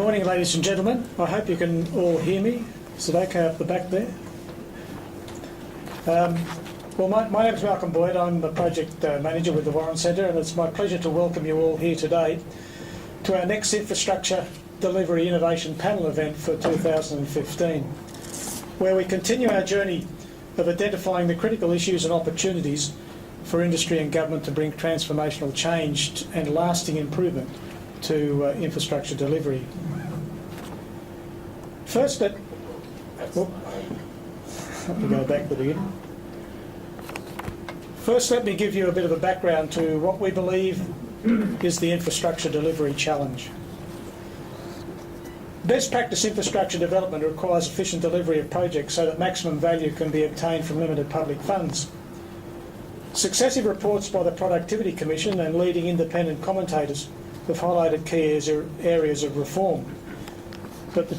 Morning, ladies and gentlemen. I hope you can all hear me. Is it okay up the back there? Well, my name is Malcolm Boyd. I'm the project manager with the Warren Centre, and it's my pleasure to welcome you all here today to our next Infrastructure Delivery Innovation Panel event for 2015, where we continue our journey of identifying the critical issues and opportunities for industry and government to bring transformational change and lasting improvement to infrastructure delivery. First, let me go back to the beginning. First, let me give you a bit of a background to what we believe is the infrastructure delivery challenge. Best practice infrastructure development requires efficient delivery of projects so that maximum value can be obtained from limited public funds. Successive reports by the Productivity Commission and leading independent commentators have highlighted key areas of reform, but the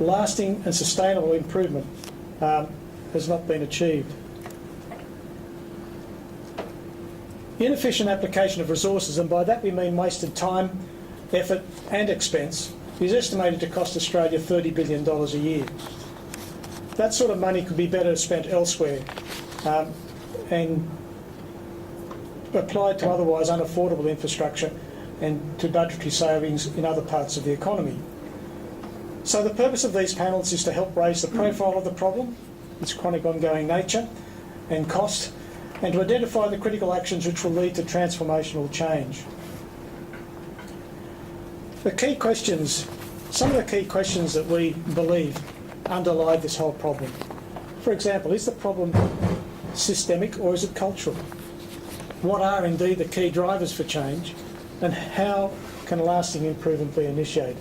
lasting and sustainable improvement has not been achieved. Inefficient application of resources, and by that we mean wasted time, effort and expense, is estimated to cost Australia $30 billion a year. That sort of money could be better spent elsewhere and applied to otherwise unaffordable infrastructure and to budgetary savings in other parts of the economy. So the purpose of these panels is to help raise the profile of the problem, its chronic ongoing nature and cost, and to identify the critical actions which will lead to transformational change. Some of the key questions that we believe underlie this whole problem. For example, is the problem systemic or is it cultural? What are indeed the key drivers for change, and how can lasting improvement be initiated?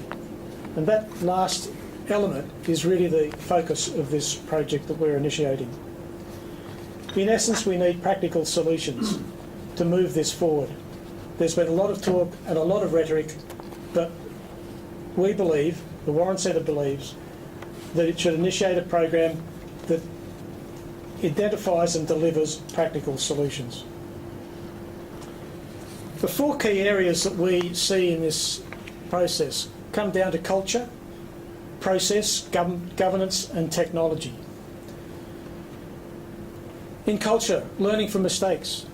And that last element is really the focus of this project that we're initiating. In essence, we need practical solutions to move this forward. There's been a lot of talk and a lot of rhetoric, but we believe, the Warren Centre believes, that it should initiate a program that identifies and delivers practical solutions. The four key areas that we see in this process come down to culture, process, governance and technology. In culture, learning from mistakes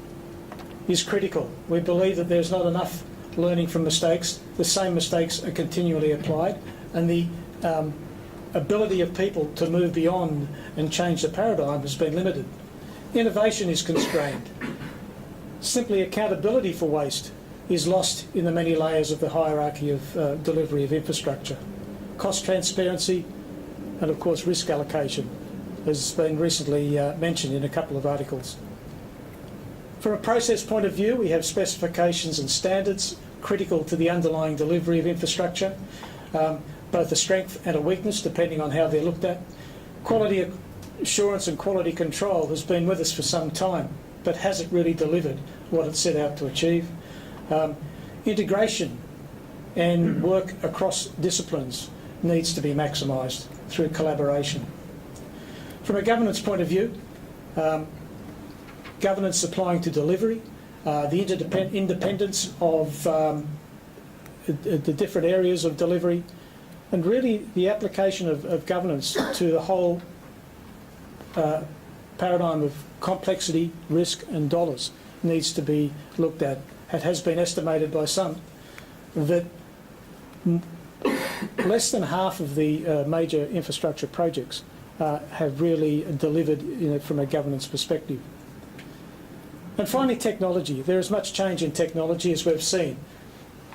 is critical. We believe that there's not enough learning from mistakes. The same mistakes are continually applied, and the ability of people to move beyond and change the paradigm has been limited. Innovation is constrained. Simply accountability for waste is lost in the many layers of the hierarchy of delivery of infrastructure. Cost transparency and of course risk allocation has been recently mentioned in a couple of articles. From a process point of view, we have specifications and standards critical to the underlying delivery of infrastructure, both a strength and a weakness depending on how they're looked at. Quality assurance and quality control has been with us for some time, but has it really delivered what it set out to achieve? Integration and work across disciplines needs to be maximised through collaboration. From a governance point of view, governance applying to delivery, the independence of the different areas of delivery, and really the application of governance to the whole paradigm of complexity, risk and dollars needs to be looked at. It has been estimated by some that less than half of the major infrastructure projects have really delivered from a governance perspective. And finally, technology. There is much change in technology, as we've seen.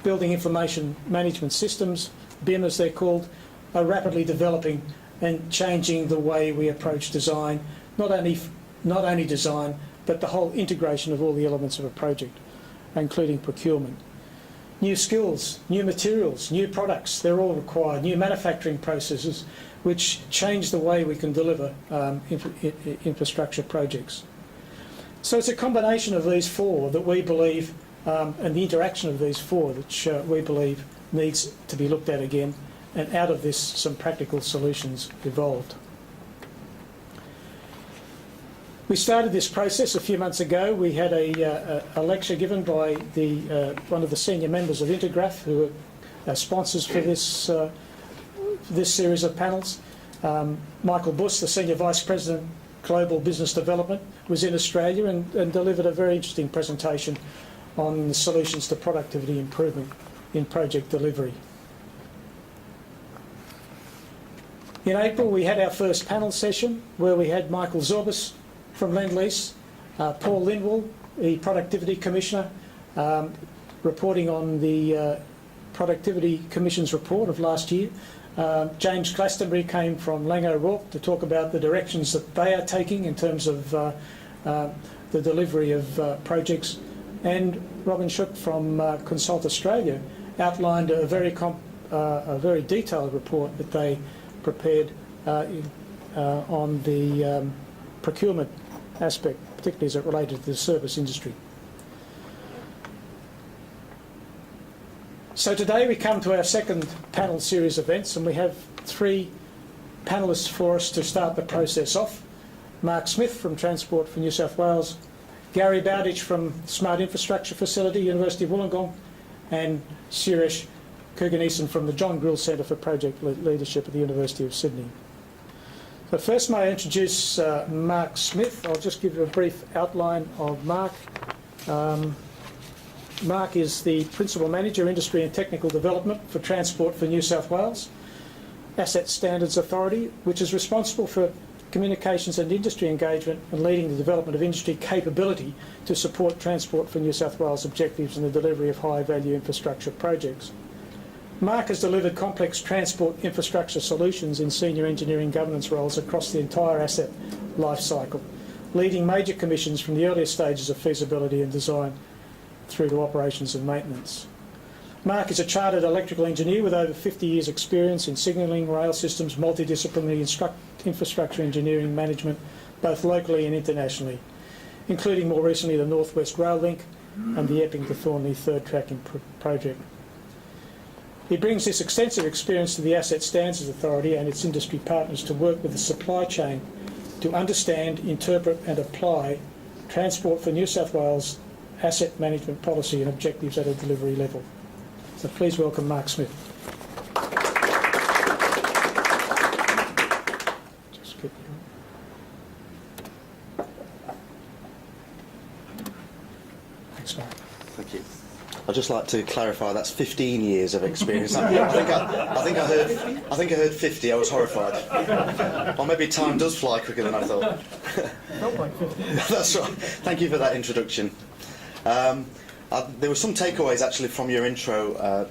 Building information management systems, BIM as they're called, are rapidly developing and changing the way we approach design, not only design, but the whole integration of all the elements of a project, including procurement. New skills, new materials, new products, they're all required. New manufacturing processes which change the way we can deliver infrastructure projects. So it's a combination of these four that we believe, and the interaction of these four, which we believe needs to be looked at again, and out of this some practical solutions evolved. We started this process a few months ago. We had a lecture given by one of the senior members of Intergraph, who are sponsors for this this series of panels. Michael Buss, the Senior Vice President, Global Business Development, was in Australia and delivered a very interesting presentation on the solutions to productivity improvement in project delivery. In April, we had our first panel session where we had Michael Zorbas from Lend-Lease, Paul Lindwall, the Productivity Commissioner, reporting on the Productivity Commission's report of last year. James Glastonbury came from Lang O'Rourke to talk about the directions that they are taking in terms of the delivery of projects. And Robin Shook from Consult Australia outlined a very detailed report that they prepared on the procurement aspect, particularly as it related to the service industry. So today we come to our second panel series events, and we have three panellists for us to start the process off. Mark Smith from Transport for New South Wales, Garry Bowditch from Smart Infrastructure Facility, University of Wollongong, and Suresh Cuganesan from the John Grill Centre for Project Leadership at the University of Sydney. So first may I introduce Mark Smith. I'll just give you a brief outline of Mark. Mark is the Principal Manager, Industry and Technical Development for Transport for New South Wales Asset Standards Authority, which is responsible for communications and industry engagement and leading the development of industry capability to support Transport for New South Wales objectives in the delivery of high-value infrastructure projects. Mark has delivered complex transport infrastructure solutions in senior engineering governance roles across the entire asset life cycle, leading major commissions from the earliest stages of feasibility and design through to operations and maintenance. Mark is a chartered electrical engineer with over 50 years' experience in signalling, rail systems, multidisciplinary infrastructure engineering management, both locally and internationally, including more recently the North West Rail Link and the Epping to Thornley third tracking project. He brings this extensive experience to the Asset Standards Authority and its industry partners to work with the supply chain to understand, interpret and apply Transport for New South Wales asset management policy and objectives at a delivery level. So please welcome Mark Smith. Just get Thanks, Mark. Thank you. I'd just like to clarify that's 15 years of experience. I think I heard 50. I was horrified. Or maybe time does fly quicker than I thought. Felt like 50. That's right. Thank you for that introduction. There were some takeaways actually from your intro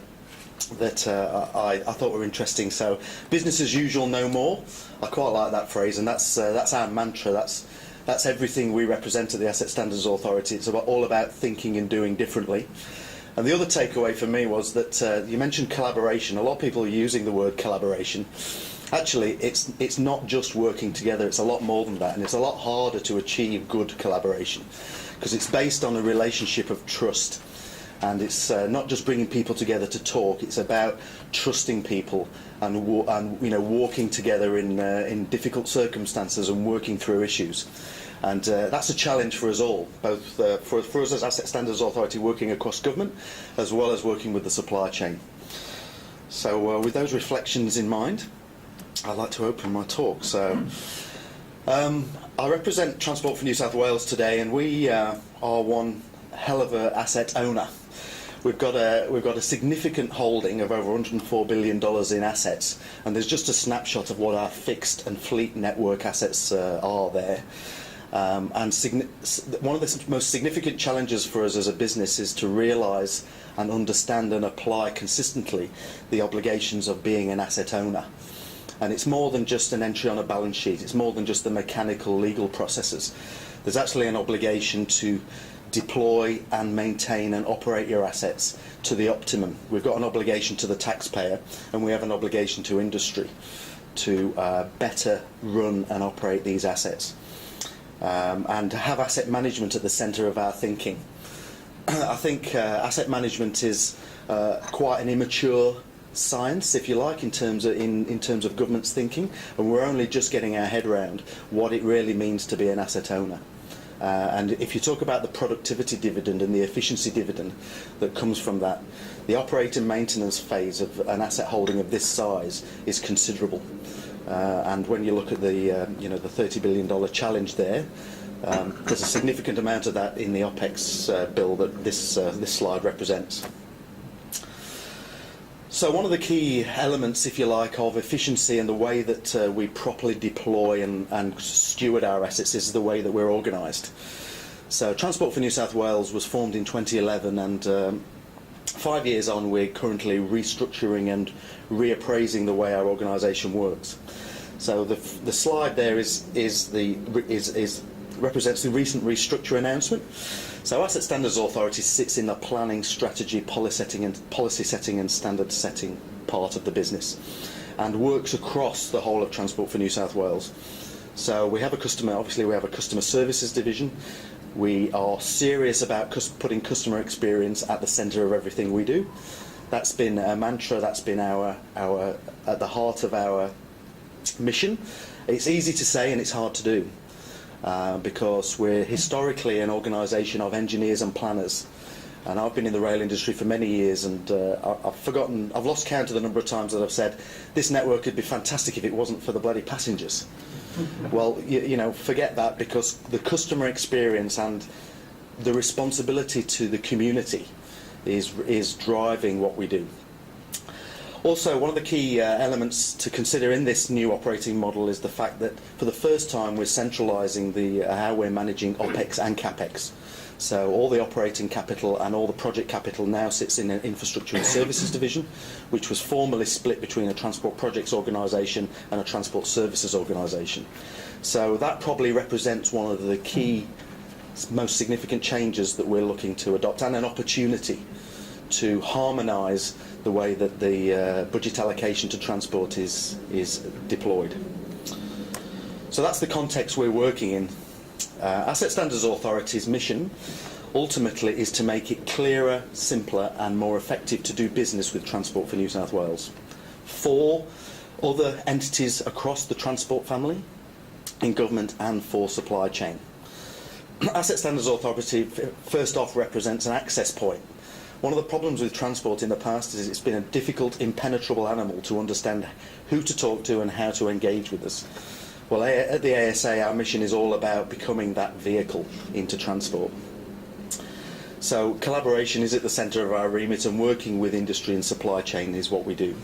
that I thought were interesting. So, business as usual, no more. I quite like that phrase, and that's our mantra. That's everything we represent at the Asset Standards Authority. It's all about thinking and doing differently. And the other takeaway for me was that you mentioned collaboration. A lot of people are using the word collaboration. Actually, it's not just working together. It's a lot more than that, and it's a lot harder to achieve good collaboration because it's based on a relationship of trust. And it's not just bringing people together to talk. It's about trusting people and walking together in difficult circumstances and working through issues. And that's a challenge for us all, both for us as Asset Standards Authority working across government, as well as working with the supply chain. So with those reflections in mind, I'd like to open my talk. So I represent Transport for New South Wales today, and we are one hell of an asset owner. We've got a significant holding of over $104 billion in assets, and there's just a snapshot of what our fixed and fleet network assets are there. And one of the most significant challenges for us as a business is to realise and understand and apply consistently the obligations of being an asset owner. And it's more than just an entry on a balance sheet. It's more than just the mechanical legal processes. There's actually an obligation to deploy and maintain and operate your assets to the optimum. We've got an obligation to the taxpayer, and we have an obligation to industry to better run and operate these assets. And to have asset management at the centre of our thinking. I think asset management is quite an immature science, if you like, in terms of government's thinking, and we're only just getting our head around what it really means to be an asset owner. And if you talk about the productivity dividend and the efficiency dividend that comes from that, The operating maintenance phase of an asset holding of this size is considerable. And when you look at the the $30 billion challenge there, there's a significant amount of that in the OPEX bill that this slide represents. So one of the key elements, if you like, of efficiency and the way that we properly deploy and steward our assets is the way that we're organised. So Transport for New South Wales was formed in 2011, and 5 years on we're currently restructuring and reappraising the way our organisation works. So the slide there represents the recent restructure announcement. So Asset Standards Authority sits in the planning, strategy, policy setting and standard setting part of the business, and works across the whole of Transport for New South Wales. So we have a customer services division. We are serious about putting customer experience at the centre of everything we do. That's been a mantra. That's been our at the heart of our mission. It's easy to say and it's hard to do. Because we're historically an organisation of engineers and planners, and I've been in the rail industry for many years, and I've lost count of the number of times that I've said this network would be fantastic if it wasn't for the bloody passengers. Well, forget that, because the customer experience and the responsibility to the community is driving what we do. Also, one of the key elements to consider in this new operating model is the fact that for the first time we're centralising how we're managing OPEX and CAPEX. So all the operating capital and all the project capital now sits in an infrastructure and services division, which was formerly split between a transport projects organisation and a transport services organisation. So that probably represents one of the key, most significant changes that we're looking to adopt, and an opportunity to harmonise the way that the budget allocation to transport is deployed. So that's the context we're working in. Asset Standards Authority's mission ultimately is to make it clearer, simpler and more effective to do business with Transport for New South Wales for other entities across the transport family, in government and for supply chain. Asset Standards Authority first off represents an access point. One of the problems with transport in the past is it's been a difficult, impenetrable animal to understand who to talk to and how to engage with us. Well, at the ASA, our mission is all about becoming that vehicle into transport. So collaboration is at the centre of our remit, and working with industry and supply chain is what we do.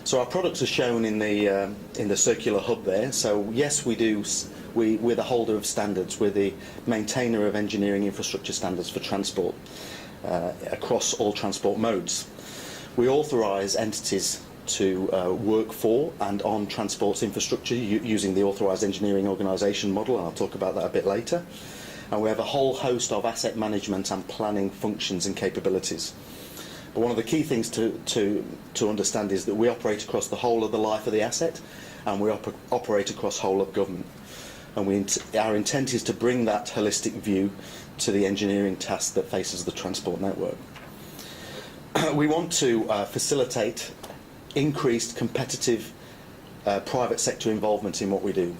So our products are shown in the circular hub there. So yes, we're the holder of standards. We're the maintainer of engineering infrastructure standards for transport. Across all transport modes. We authorise entities to work for and on transport's infrastructure using the authorised engineering organisation model, and I'll talk about that a bit later. And we have a whole host of asset management and planning functions and capabilities. But one of the key things to understand is that we operate across the whole of the life of the asset, and we operate across whole of government. And our intent is to bring that holistic view to the engineering task that faces the transport network. We want to facilitate increased competitive private sector involvement in what we do.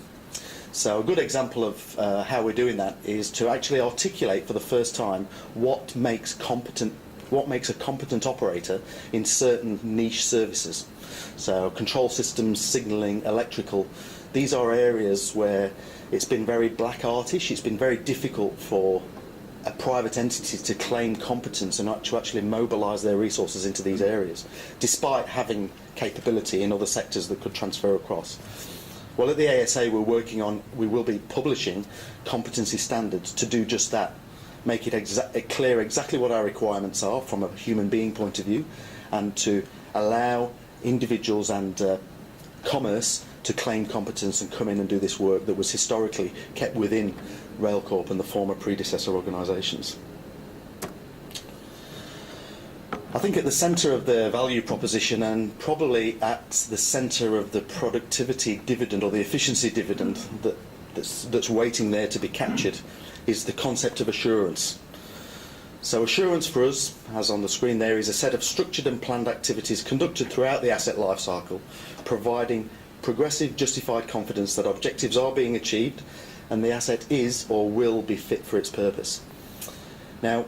So a good example of how we're doing that is to actually articulate for the first time what makes a competent operator in certain niche services. So control systems, signalling, electrical, these are areas where it's been very black artish. It's been very difficult for a private entity to claim competence and to actually mobilise their resources into these areas, despite having capability in other sectors that could transfer across. Well, at the ASA we will be publishing competency standards to do just that, make it clear exactly what our requirements are from a human being point of view, and to allow individuals and commerce to claim competence and come in and do this work that was historically kept within Railcorp and the former predecessor organisations. I think at the centre of the value proposition, and probably at the centre of the productivity dividend or the efficiency dividend that's waiting there to be captured, is the concept of assurance. So assurance for us, as on the screen there, is a set of structured and planned activities conducted throughout the asset life cycle, providing progressive justified confidence that objectives are being achieved and the asset is or will be fit for its purpose. Now,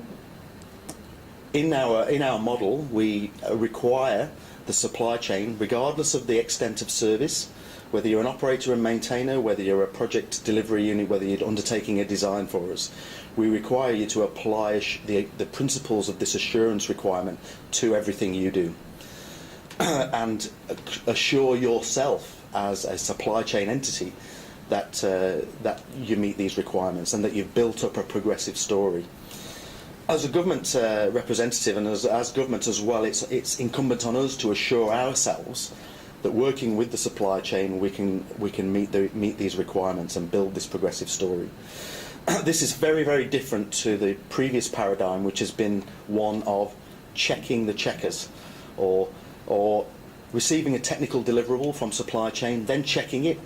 In our model, we require the supply chain, regardless of the extent of service, whether you're an operator and maintainer, whether you're a project delivery unit, whether you're undertaking a design for us, we require you to apply the principles of this assurance requirement to everything you do. And assure yourself as a supply chain entity that that you meet these requirements and that you've built up a progressive story. As a government representative and as government as well, it's incumbent on us to assure ourselves that working with the supply chain we can meet these requirements and build this progressive story. This is very, very different to the previous paradigm, which has been one of checking the checkers, or receiving a technical deliverable from supply chain, then checking it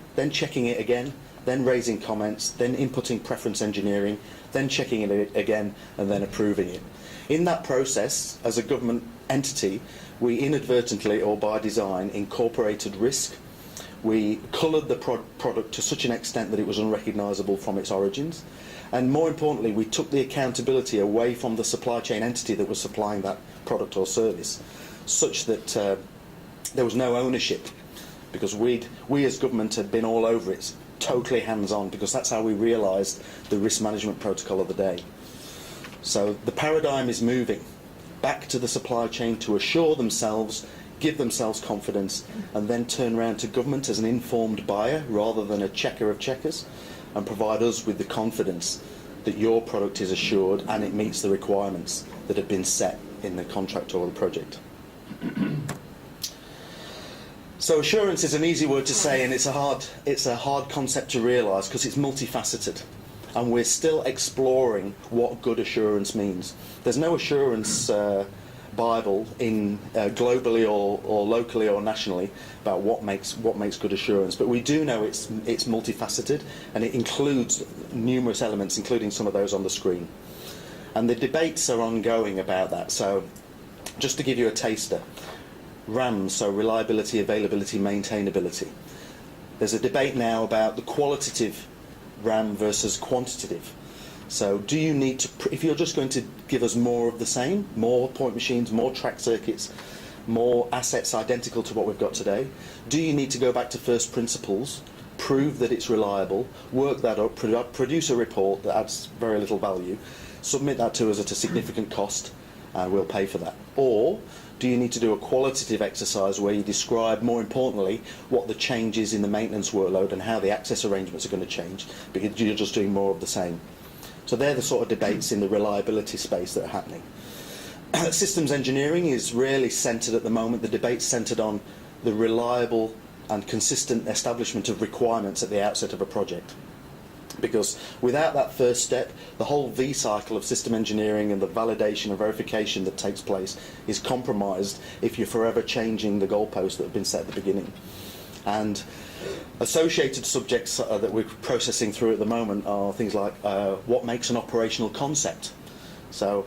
again, then raising comments, then inputting preference engineering, then checking it again, and then approving it. In that process, as a government entity, we inadvertently or by design incorporated risk. We coloured the product to such an extent that it was unrecognisable from its origins. And more importantly, we took the accountability away from the supply chain entity that was supplying that product or service, such that there was no ownership, because we as government had been all over it, totally hands-on, because that's how we realised the risk management protocol of the day. So the paradigm is moving back to the supply chain to assure themselves, give themselves confidence, and then turn around to government as an informed buyer rather than a checker of checkers, and provide us with the confidence that your product is assured and it meets the requirements that have been set in the contract or the project. So assurance is an easy word to say, and it's a hard concept to realise because it's multifaceted, and we're still exploring what good assurance means. There's no assurance Bible in globally or locally or nationally about what makes good assurance, but we do know it's multifaceted, and it includes numerous elements, including some of those on the screen. And the debates are ongoing about that. So just to give you a taster, RAMs, so reliability, availability, maintainability. There's a debate now about the qualitative RAM versus quantitative. So do you need to, if you're just going to give us more of the same, more point machines, more track circuits, more assets identical to what we've got today, do you need to go back to first principles, prove that it's reliable, work that up, produce a report that adds very little value, submit that to us at a significant cost, and we'll pay for that? Or do you need to do a qualitative exercise where you describe, more importantly, what the changes in the maintenance workload and how the access arrangements are going to change, because you're just doing more of the same? So they're the sort of debates in the reliability space that are happening. Systems engineering is really centred at the moment. The debate's centred on the reliable and consistent establishment of requirements at the outset of a project. Because without that first step, the whole V cycle of system engineering and the validation and verification that takes place is compromised if you're forever changing the goalposts that have been set at the beginning. And associated subjects that we're processing through at the moment are things like what makes an operational concept. So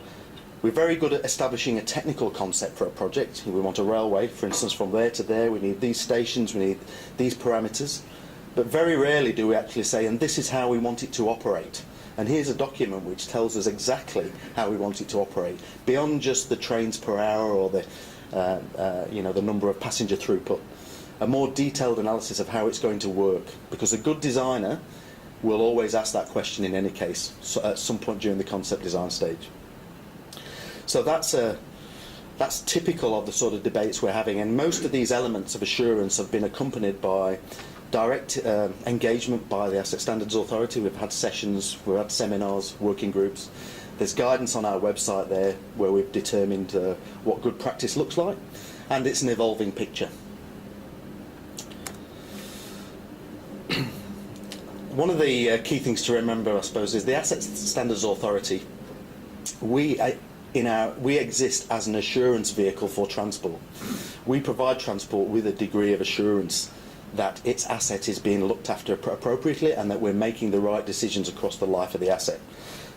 we're very good at establishing a technical concept for a project. We want a railway, for instance, from there to there. We need these stations, we need these parameters. But very rarely do we actually say, and this is how we want it to operate. And here's a document which tells us exactly how we want it to operate, beyond just the trains per hour or the, the number of passenger throughput. A more detailed analysis of how it's going to work, because a good designer will always ask that question in any case, so at some point during the concept design stage. So that's typical of the sort of debates we're having, and most of these elements of assurance have been accompanied by direct engagement by the Asset Standards Authority. We've had sessions, we've had seminars, working groups. There's guidance on our website there where we've determined what good practice looks like, and it's an evolving picture. One of the key things to remember, I suppose, is the Asset Standards Authority. We exist as an assurance vehicle for transport. We provide transport with a degree of assurance that its asset is being looked after appropriately and that we're making the right decisions across the life of the asset.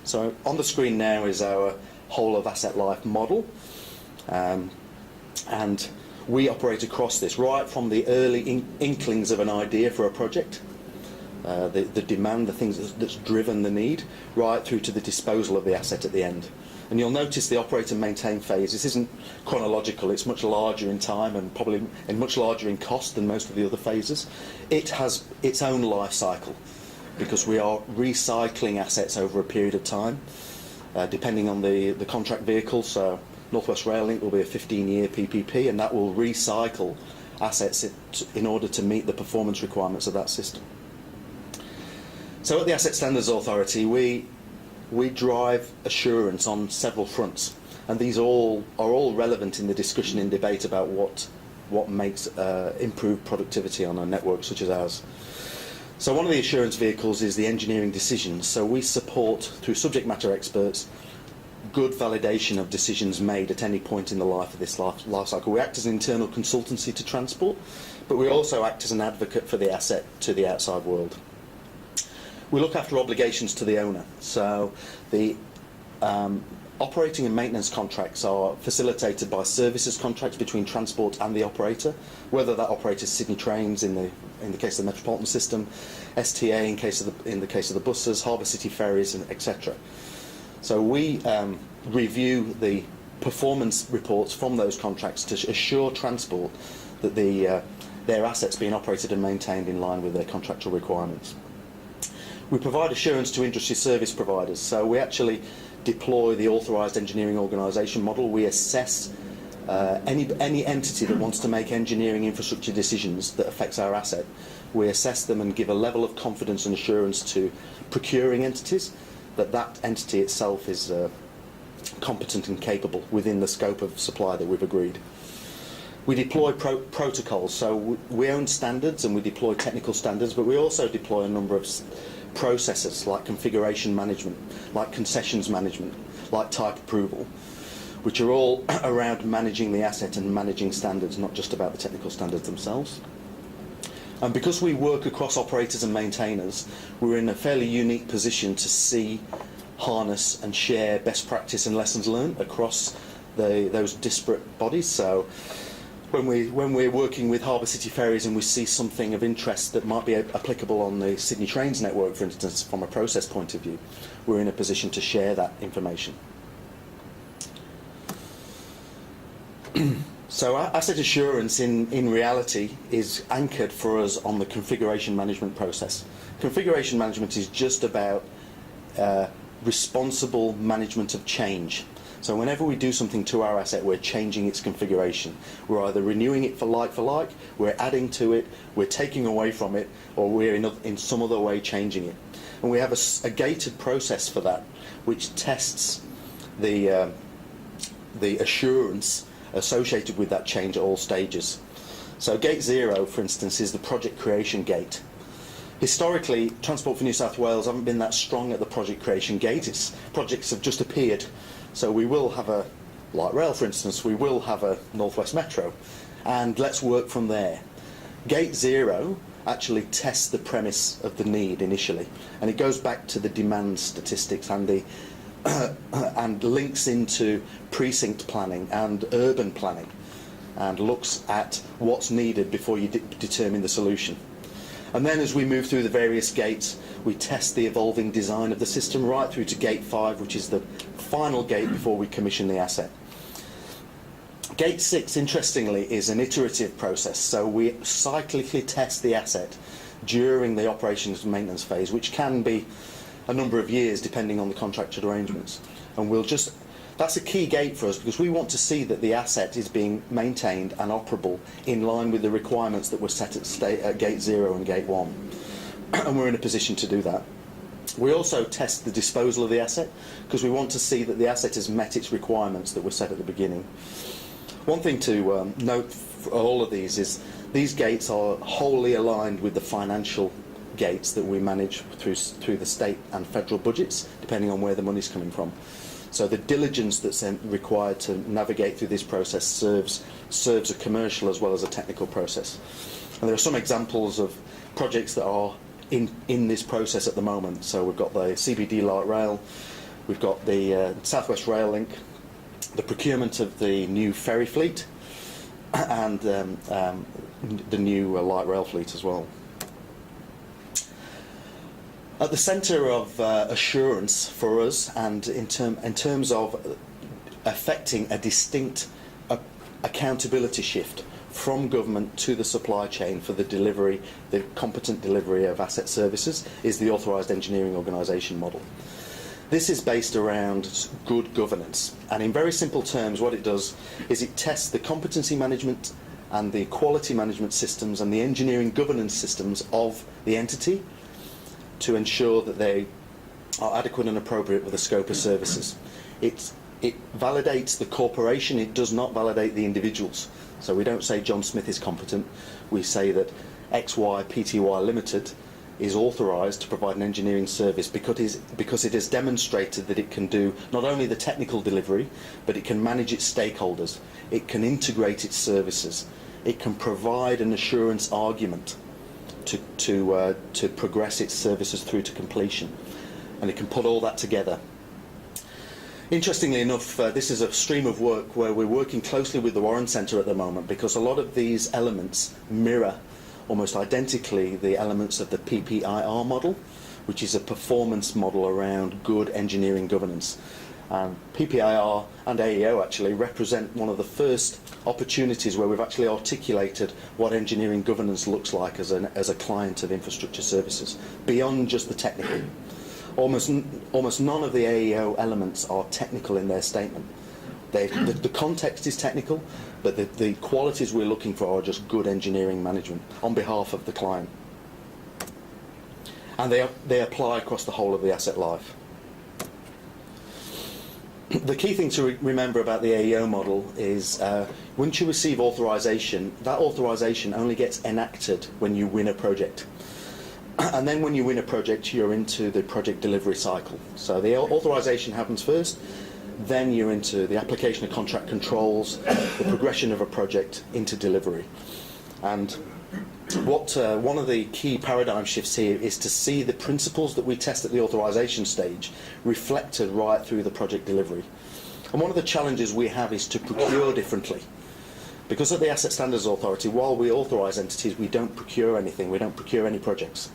So on the screen now is our whole of asset life model, and we operate across this right from the early inklings of an idea for a project, the demand, the things that's driven the need, right through to the disposal of the asset at the end. And you'll notice the operate and maintain phase. This isn't chronological, it's much larger in time and probably much larger in cost than most of the other phases. It has its own life cycle because we are recycling assets over a period of time, depending on the contract vehicle. So North West Rail Link will be a 15-year PPP, and that will recycle assets in order to meet the performance requirements of that system. So at the Asset Standards Authority, we drive assurance on several fronts, and these are all relevant in the discussion and debate about what makes improved productivity on a network such as ours. So one of the assurance vehicles is the engineering decisions. So we support, through subject matter experts, good validation of decisions made at any point in the life of this life cycle. We act as an internal consultancy to transport, but we also act as an advocate for the asset to the outside world. We look after obligations to the owner. So the operating and maintenance contracts are facilitated by services contracts between transport and the operator, whether that operator is Sydney Trains in the case of the Metropolitan System, STA in the case of the buses, Harbour City Ferries, and etc. So we review the performance reports from those contracts to assure transport that their assets being operated and maintained in line with their contractual requirements. We provide assurance to industry service providers. So we actually deploy the authorised engineering organisation model. We assess any entity that wants to make engineering infrastructure decisions that affects our asset. We assess them and give a level of confidence and assurance to procuring entities that that entity itself is competent and capable within the scope of supply that we've agreed. We deploy protocols, so we own standards and we deploy technical standards, but we also deploy a number of processes like configuration management, like concessions management, like type approval, which are all around managing the asset and managing standards, not just about the technical standards themselves. And because we work across operators and maintainers, we're in a fairly unique position to see, harness and share best practice and lessons learned across those disparate bodies. So when we're working with Harbour City Ferries and we see something of interest that might be applicable on the Sydney Trains network, for instance, from a process point of view, we're in a position to share that information. So our asset assurance in reality is anchored for us on the configuration management process. Configuration management is just about responsible management of change. So whenever we do something to our asset, we're changing its configuration. We're either renewing it for like, we're adding to it, we're taking away from it, or we're in some other way changing it. And we have a gated process for that, which tests the assurance associated with that change at all stages. So gate 0, for instance, is the project creation gate. Historically, Transport for New South Wales haven't been that strong at the project creation gate. Projects have just appeared. So we will have a light rail, for instance, we will have a North West Metro, and let's work from there. Gate 0 actually tests the premise of the need initially, and it goes back to the demand statistics and and links into precinct planning and urban planning, and looks at what's needed before you determine the solution. And then as we move through the various gates, we test the evolving design of the system right through to gate 5, which is the final gate before we commission the asset. Gate 6, interestingly, is an iterative process. So we cyclically test the asset during the operations and maintenance phase, which can be a number of years depending on the contractual arrangements. And that's a key gate for us because we want to see that the asset is being maintained and operable in line with the requirements that were set at gate 0 and gate 1. And we're in a position to do that. We also test the disposal of the asset because we want to see that the asset has met its requirements that were set at the beginning. One thing to note for all of these is these gates are wholly aligned with the financial gates that we manage through the state and federal budgets, depending on where the money's coming from. So the diligence that's required to navigate through this process serves a commercial as well as a technical process. And there are some examples of projects that are in this process at the moment. So we've got the CBD light rail, we've got the South West Rail Link, the procurement of the new ferry fleet, and the new light rail fleet as well. At the centre of assurance for us, and in terms of affecting a distinct accountability shift from government to the supply chain for the delivery, the competent delivery of asset services, is the authorised engineering organisation model. This is based around good governance, and in very simple terms what it does is it tests the competency management and the quality management systems and the engineering governance systems of the entity to ensure that they are adequate and appropriate with the scope of services. It validates the corporation, it does not validate the individuals. So we don't say John Smith is competent, we say that XY Pty Limited is authorised to provide an engineering service because it has demonstrated that it can do not only the technical delivery, but it can manage its stakeholders, it can integrate its services, it can provide an assurance argument to progress its services through to completion, and it can put all that together. Interestingly enough, this is a stream of work where we're working closely with the Warren Centre at the moment, because a lot of these elements mirror almost identically the elements of the PPIR model, which is a performance model around good engineering governance. PPIR and AEO actually represent one of the first opportunities where we've actually articulated what engineering governance looks like as a client of infrastructure services, beyond just the technical. Almost none of the AEO elements are technical in their statement. The context is technical, but the qualities we're looking for are just good engineering management on behalf of the client. And they apply across the whole of the asset life. The key thing to remember about the AEO model is once you receive authorisation, that authorisation only gets enacted when you win a project. And then when you win a project, you're into the project delivery cycle. So the authorisation happens first, then you're into the application of contract controls, the progression of a project into delivery. And one of the key paradigm shifts here is to see the principles that we test at the authorisation stage reflected right through the project delivery. And one of the challenges we have is to procure differently. Because at the Asset Standards Authority, while we authorise entities, we don't procure anything, we don't procure any projects.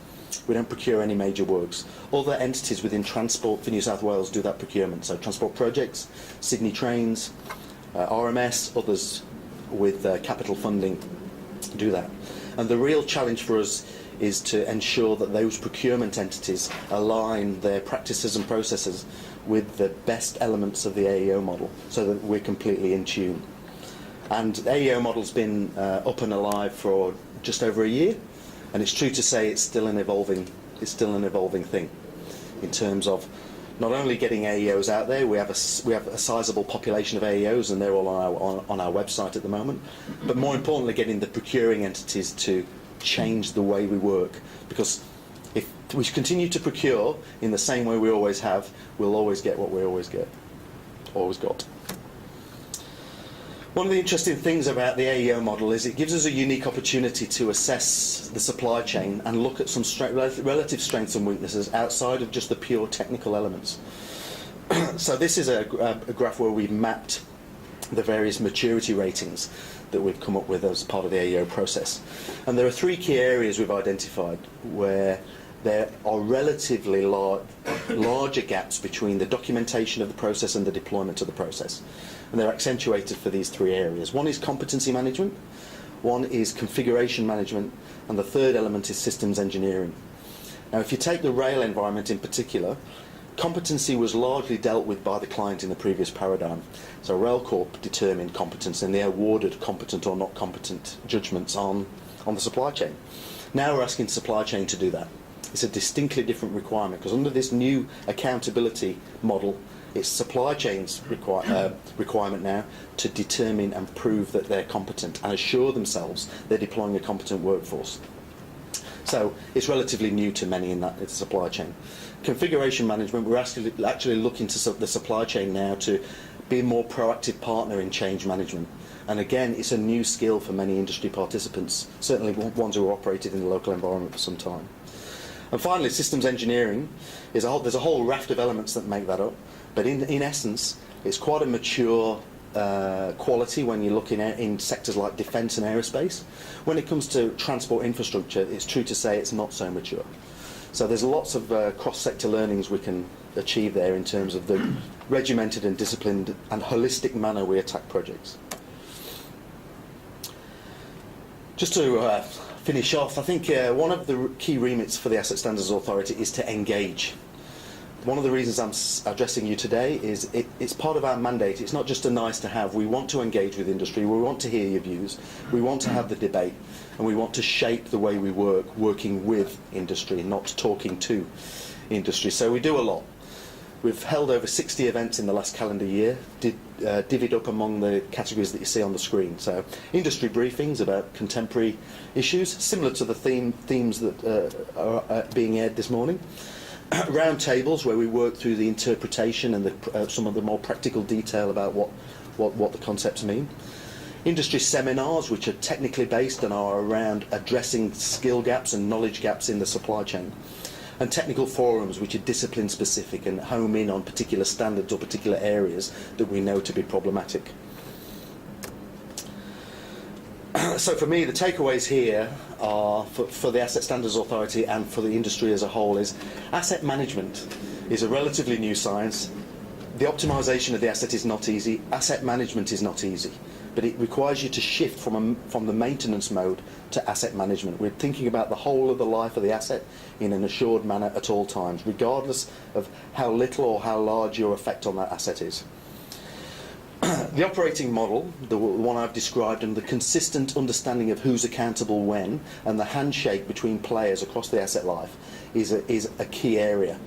We don't procure any major works. Other entities within Transport for New South Wales do that procurement. So Transport Projects, Sydney Trains, RMS, others with capital funding do that. And the real challenge for us is to ensure that those procurement entities align their practices and processes with the best elements of the AEO model so that we're completely in tune. And the AEO model's been up and alive for just over a year, and it's true to say it's still an evolving thing in terms of not only getting AEOs out there. We have a sizable population of AEOs, and they're all on our website at the moment. But more importantly, getting the procuring entities to change the way we work, because if we continue to procure in the same way we always have, we'll always get what we always got. One of the interesting things about the AEO model is it gives us a unique opportunity to assess the supply chain and look at some relative strengths and weaknesses outside of just the pure technical elements. So this is a graph where we've mapped the various maturity ratings that we've come up with as part of the AEO process. And there are three key areas we've identified where there are relatively larger gaps between the documentation of the process and the deployment of the process. And they're accentuated for these three areas. One is competency management, one is configuration management, and the third element is systems engineering. Now, if you take the rail environment in particular, competency was largely dealt with by the client in the previous paradigm. So RailCorp determined competence, and they awarded competent or not competent judgments on the supply chain. Now we're asking the supply chain to do that. It's a distinctly different requirement, because under this new accountability model, it's supply chain's requirement now to determine and prove that they're competent and assure themselves they're deploying a competent workforce. So it's relatively new to many in that it's supply chain. Configuration management, we're actually looking to the supply chain now to be a more proactive partner in change management. And again, it's a new skill for many industry participants, certainly ones who have operated in the local environment for some time. And finally, systems engineering, there's a whole raft of elements that make that up. But in essence, it's quite a mature quality when you're looking at in sectors like defence and aerospace. When it comes to transport infrastructure, it's true to say it's not so mature. So there's lots of cross-sector learnings we can achieve there in terms of the regimented and disciplined and holistic manner we attack projects. Just to finish off, I think one of the key remits for the Asset Standards Authority is to engage. One of the reasons I'm addressing you today is it's part of our mandate. It's not just a nice to have. We want to engage with industry. We want to hear your views. We want to have the debate. And we want to shape the way we work, working with industry, not talking to industry. So we do a lot. We've held over 60 events in the last calendar year, divvied up among the categories that you see on the screen. So industry briefings about contemporary issues, similar to the themes that are being aired this morning. Round tables where we work through the interpretation and some of the more practical detail about what the concepts mean. Industry seminars which are technically based and are around addressing skill gaps and knowledge gaps in the supply chain. And technical forums which are discipline specific and home in on particular standards or particular areas that we know to be problematic. So for me, the takeaways here are, for the Asset Standards Authority and for the industry as a whole, is asset management is a relatively new science. The optimisation of the asset is not easy. Asset management is not easy. But it requires you to shift from the maintenance mode to asset management. We're thinking about the whole of the life of the asset in an assured manner at all times, regardless of how little or how large your effect on that asset is. The operating model, the one I've described, and the consistent understanding of who's accountable when, and the handshake between players across the asset life is a key area.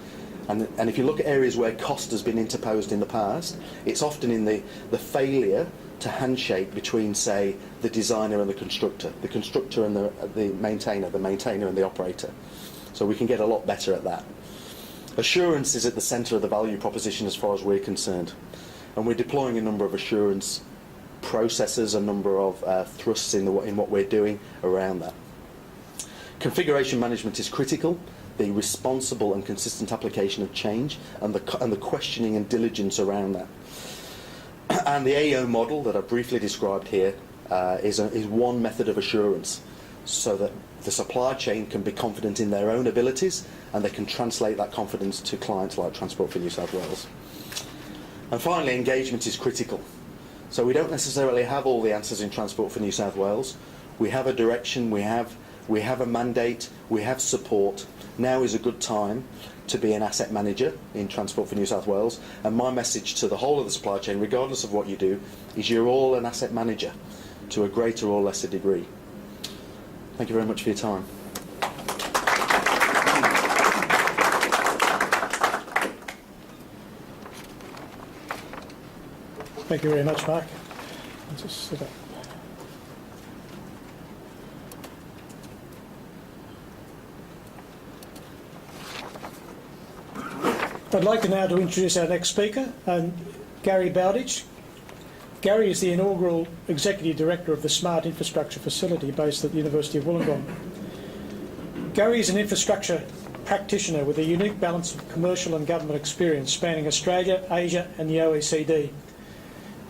And if you look at areas where cost has been interposed in the past, it's often in the failure to handshake between, say, the designer and the constructor and the maintainer and the operator. So we can get a lot better at that. Assurance is at the centre of the value proposition as far as we're concerned. And we're deploying a number of assurance processes, a number of thrusts in what we're doing around that. Configuration management is critical. The responsible and consistent application of change and the questioning and diligence around that. And the AO model that I've briefly described here is one method of assurance, so that the supply chain can be confident in their own abilities and they can translate that confidence to clients like Transport for New South Wales. And finally, engagement is critical. So we don't necessarily have all the answers in Transport for New South Wales. We have a direction, we have a mandate, we have support. Now is a good time to be an asset manager in Transport for New South Wales, and my message to the whole of the supply chain, regardless of what you do, is you're all an asset manager to a greater or lesser degree. Thank you very much for your time. Thank you very much, Mark. I'll just sit up. I'd like now to introduce our next speaker, Garry Bowditch. Garry is the inaugural Executive Director of the Smart Infrastructure Facility based at the University of Wollongong. Garry is an infrastructure practitioner with a unique balance of commercial and government experience spanning Australia, Asia and the OECD.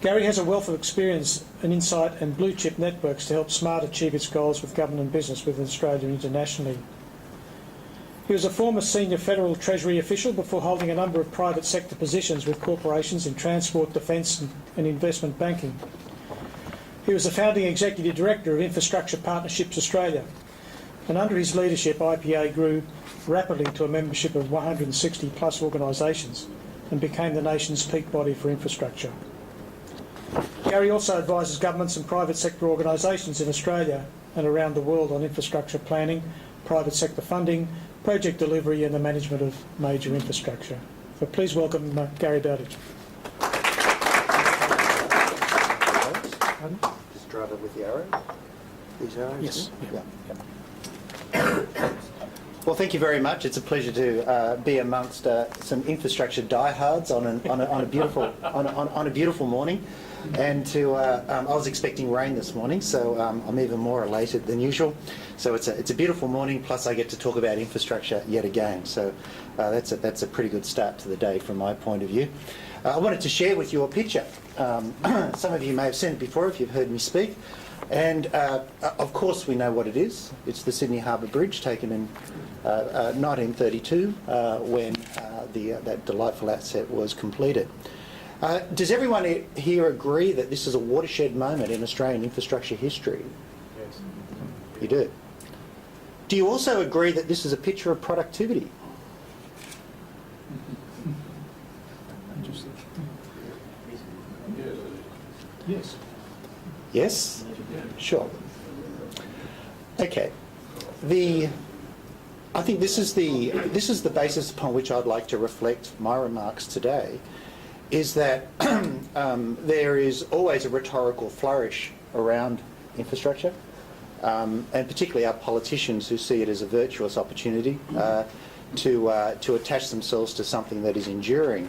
Garry has a wealth of experience and insight and blue-chip networks to help Smart achieve its goals with government and business within Australia and internationally. He was a former senior federal Treasury official before holding a number of private sector positions with corporations in transport, defence and investment banking. He was the founding executive director of Infrastructure Partnerships Australia, and under his leadership IPA grew rapidly to a membership of 160 plus organisations and became the nation's peak body for infrastructure. Garry also advises governments and private sector organisations in Australia and around the world on infrastructure planning, private sector funding, project delivery and the management of major infrastructure. So please welcome Garry Bowditch. Just drive it with the arrow. These arrows? Yes. Yeah. Well, thank you very much. It's a pleasure to be amongst some infrastructure diehards on a beautiful morning. And I was expecting rain this morning, so I'm even more elated than usual. So it's a beautiful morning. Plus, I get to talk about infrastructure yet again. So that's a pretty good start to the day from my point of view. I wanted to share with you a picture. Some of you may have seen it before if you've heard me speak. And of course we know what it is. It's the Sydney Harbour Bridge, taken in 1932 when that delightful asset was completed. Does everyone here agree that this is a watershed moment in Australian infrastructure history? Yes. You do. Do you also agree that this is a picture of productivity? Yes. Yes? Sure. Okay. I think this is the basis upon which I'd like to reflect my remarks today, is that there is always a rhetorical flourish around infrastructure, and particularly our politicians who see it as a virtuous opportunity to attach themselves to something that is enduring.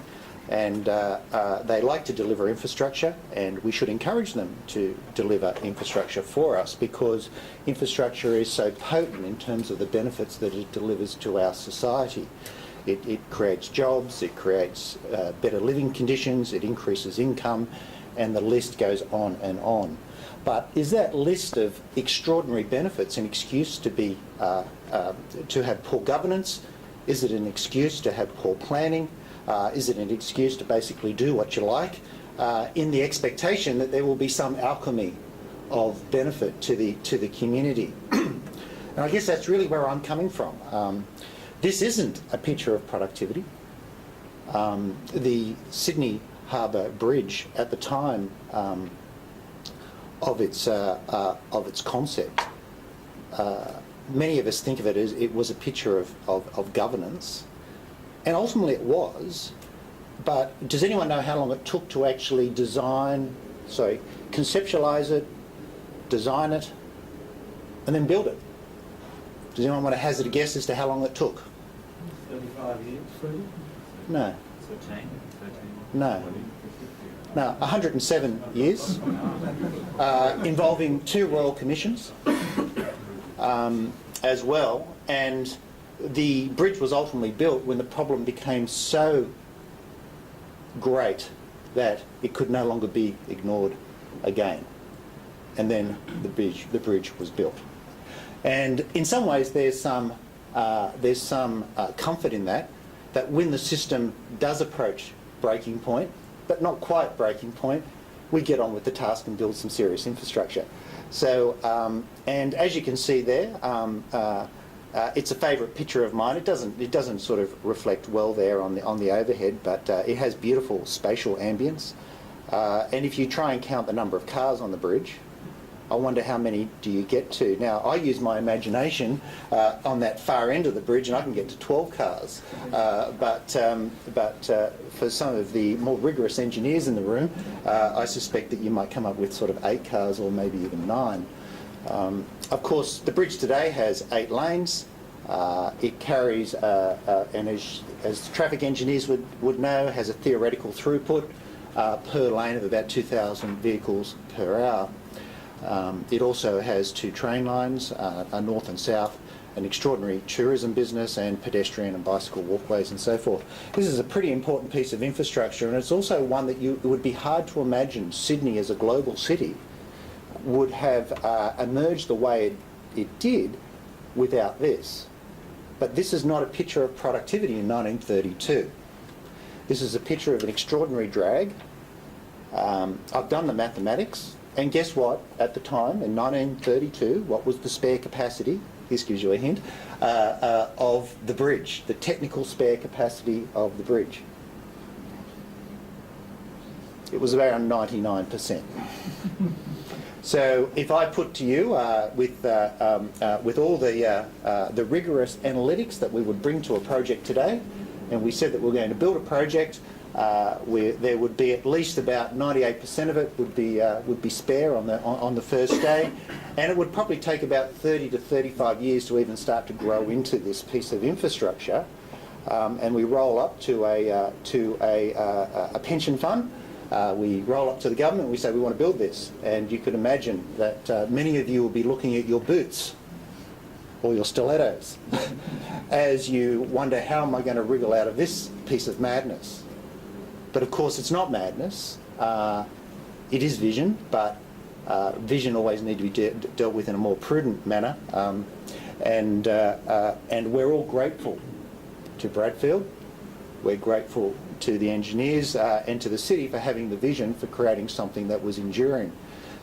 And they like to deliver infrastructure, and we should encourage them to deliver infrastructure for us, because infrastructure is so potent in terms of the benefits that it delivers to our society. It creates jobs, it creates better living conditions, it increases income, and the list goes on and on. But is that list of extraordinary benefits an excuse to have poor governance? Is it an excuse to have poor planning? Is it an excuse to basically do what you like in the expectation that there will be some alchemy of benefit to the community? And I guess that's really where I'm coming from. This isn't a picture of productivity. The Sydney Harbour Bridge at the time of its concept, many of us think of it as it was a picture of governance. And ultimately it was, but does anyone know how long it took to actually conceptualise it, design it, and then build it? Does anyone want to hazard a guess as to how long it took? 35 years. No. 13. No. No, 107 years, involving 2 royal commissions as well, and the bridge was ultimately built when the problem became so great that it could no longer be ignored again. And then the bridge was built. And in some ways there's some comfort in that when the system does approach breaking point, but not quite breaking point, we get on with the task and build some serious infrastructure. So, and as you can see there, it's a favourite picture of mine. It doesn't sort of reflect well there on the overhead, but it has beautiful spatial ambience. And if you try and count the number of cars on the bridge, I wonder how many do you get to. Now, I use my imagination on that far end of the bridge, and I can get to 12 cars. But for some of the more rigorous engineers in the room, I suspect that you might come up with sort of 8 cars or maybe even 9. Of course, the bridge today has 8 lanes. It carries, and as traffic engineers would know, has a theoretical throughput per lane of about 2,000 vehicles per hour. It also has 2 train lines, north and south, an extraordinary tourism business, and pedestrian and bicycle walkways and so forth. This is a pretty important piece of infrastructure, and it's also one that it would be hard to imagine Sydney as a global city would have emerged the way it did without this. But this is not a picture of productivity in 1932. This is a picture of an extraordinary drag. I've done the mathematics, and guess what? At the time, in 1932, what was the spare capacity? This gives you a hint, of the bridge, the technical spare capacity of the bridge. It was around 99%. So if I put to you, with all the rigorous analytics that we would bring to a project today, and we said that we're going to build a project where there would be at least about 98% of it would be spare on the first day, and it would probably take about 30 to 35 years to even start to grow into this piece of infrastructure, and we roll up to a pension fund. We roll up to the government and we say we want to build this, and you could imagine that many of you will be looking at your boots or your stilettos as you wonder, how am I going to wriggle out of this piece of madness? But of course it's not madness. It is vision, but Vision always need to be dealt with in a more prudent manner. And we're all grateful to Bradfield. We're grateful to the engineers and to the city for having the vision for creating something that was enduring.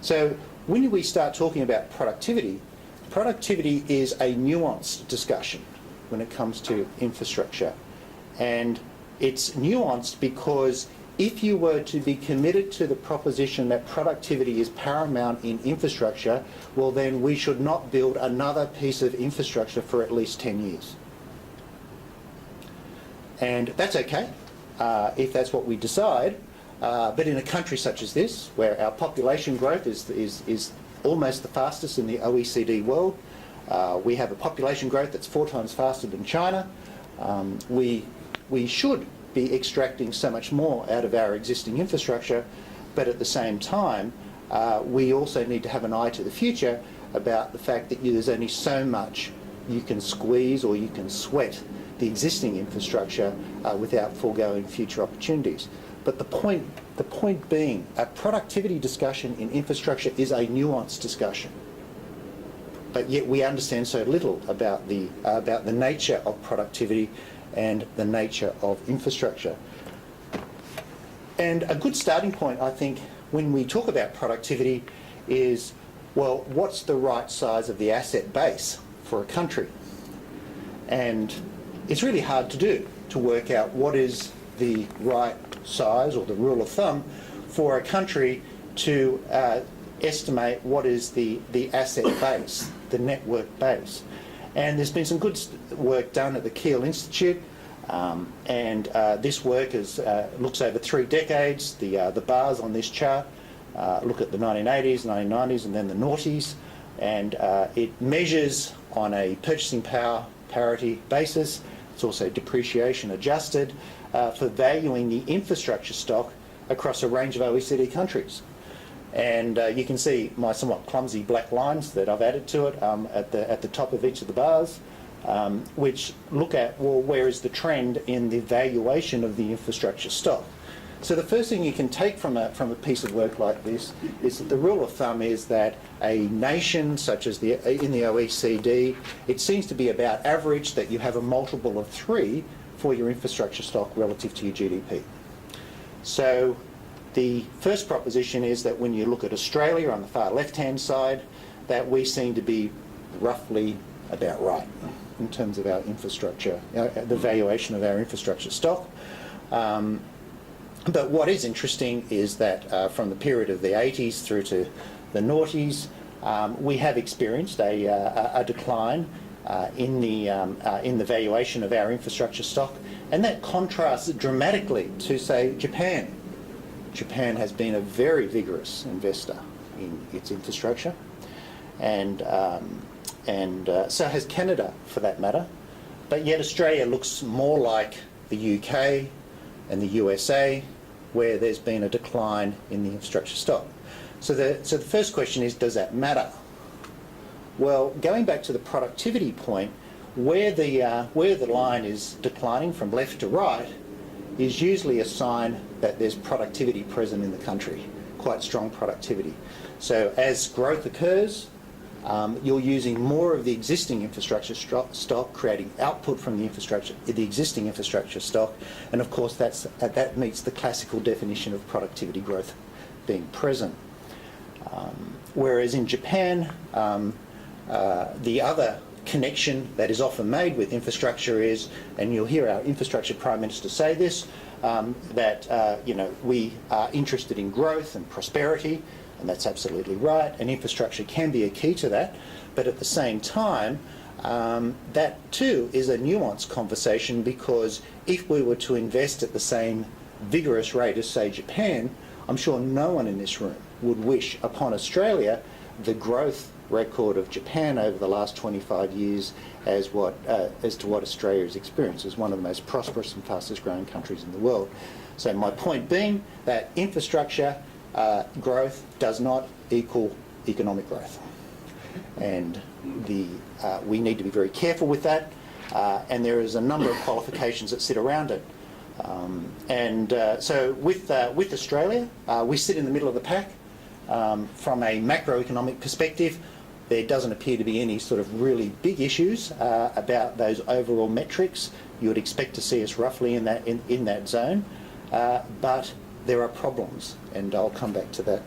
So when we start talking about productivity, productivity is a nuanced discussion when it comes to infrastructure. And it's nuanced because if you were to be committed to the proposition that productivity is paramount in infrastructure, well then we should not build another piece of infrastructure for at least 10 years. And that's okay if that's what we decide, but in a country such as this, where our population growth is almost the fastest in the OECD world, we have a population growth that's 4 times faster than China, we should be extracting so much more out of our existing infrastructure, but at the same time we also need to have an eye to the future about the fact that there's only so much you can squeeze or you can sweat the existing infrastructure without foregoing future opportunities. But the point being, a productivity discussion in infrastructure is a nuanced discussion. But yet we understand so little about the nature of productivity and the nature of infrastructure. And a good starting point, I think, when we talk about productivity is, well, what's the right size of the asset base for a country? And it's really hard to do, to work out what is the right size or the rule of thumb for a country to estimate what is the asset base, the network base. And there's been some good work done at the Kiel Institute, and this work looks over 3 decades. The bars on this chart look at the 1980s, 1990s, and then the noughties, and it measures on a purchasing power parity basis. It's also depreciation adjusted for valuing the infrastructure stock across a range of OECD countries. And you can see my somewhat clumsy black lines that I've added to it at the top of each of the bars, which look at, well, where is the trend in the valuation of the infrastructure stock. So the first thing you can take from a piece of work like this is that the rule of thumb is that a nation such as in the OECD, it seems to be about average that you have a multiple of 3 for your infrastructure stock relative to your GDP. So the first proposition is that when you look at Australia on the far left-hand side, that we seem to be roughly about right in terms of our infrastructure, the valuation of our infrastructure stock. But what is interesting is that from the period of the 80s through to the noughties, we have experienced a decline in the valuation of our infrastructure stock, and that contrasts dramatically to, say, Japan. Japan has been a very vigorous investor in its infrastructure, and so has Canada, for that matter. But yet Australia looks more like the UK and the USA, where there's been a decline in the infrastructure stock. So the first question is, does that matter? Well, going back to the productivity point, where the line is declining from left to right is usually a sign that there's productivity present in the country, quite strong productivity. So as growth occurs, you're using more of the existing infrastructure stock, creating output from the existing infrastructure stock, and of course that meets the classical definition of productivity growth being present. Whereas in Japan, the other connection that is often made with infrastructure is, and you'll hear our infrastructure Prime Minister say this, that we are interested in growth and prosperity, and that's absolutely right, and infrastructure can be a key to that, but at the same time, that too is a nuanced conversation, because if we were to invest at the same vigorous rate as, say, Japan, I'm sure no one in this room would wish upon Australia the growth record of Japan over the last 25 years as to what Australia has experienced as one of the most prosperous and fastest growing countries in the world. So my point being that infrastructure growth does not equal economic growth, and we need to be very careful with that, and there is a number of qualifications that sit around it. So with Australia, we sit in the middle of the pack. From a macroeconomic perspective, there doesn't appear to be any sort of really big issues about those overall metrics. You would expect to see us roughly in that zone, but there are problems, and I'll come back to that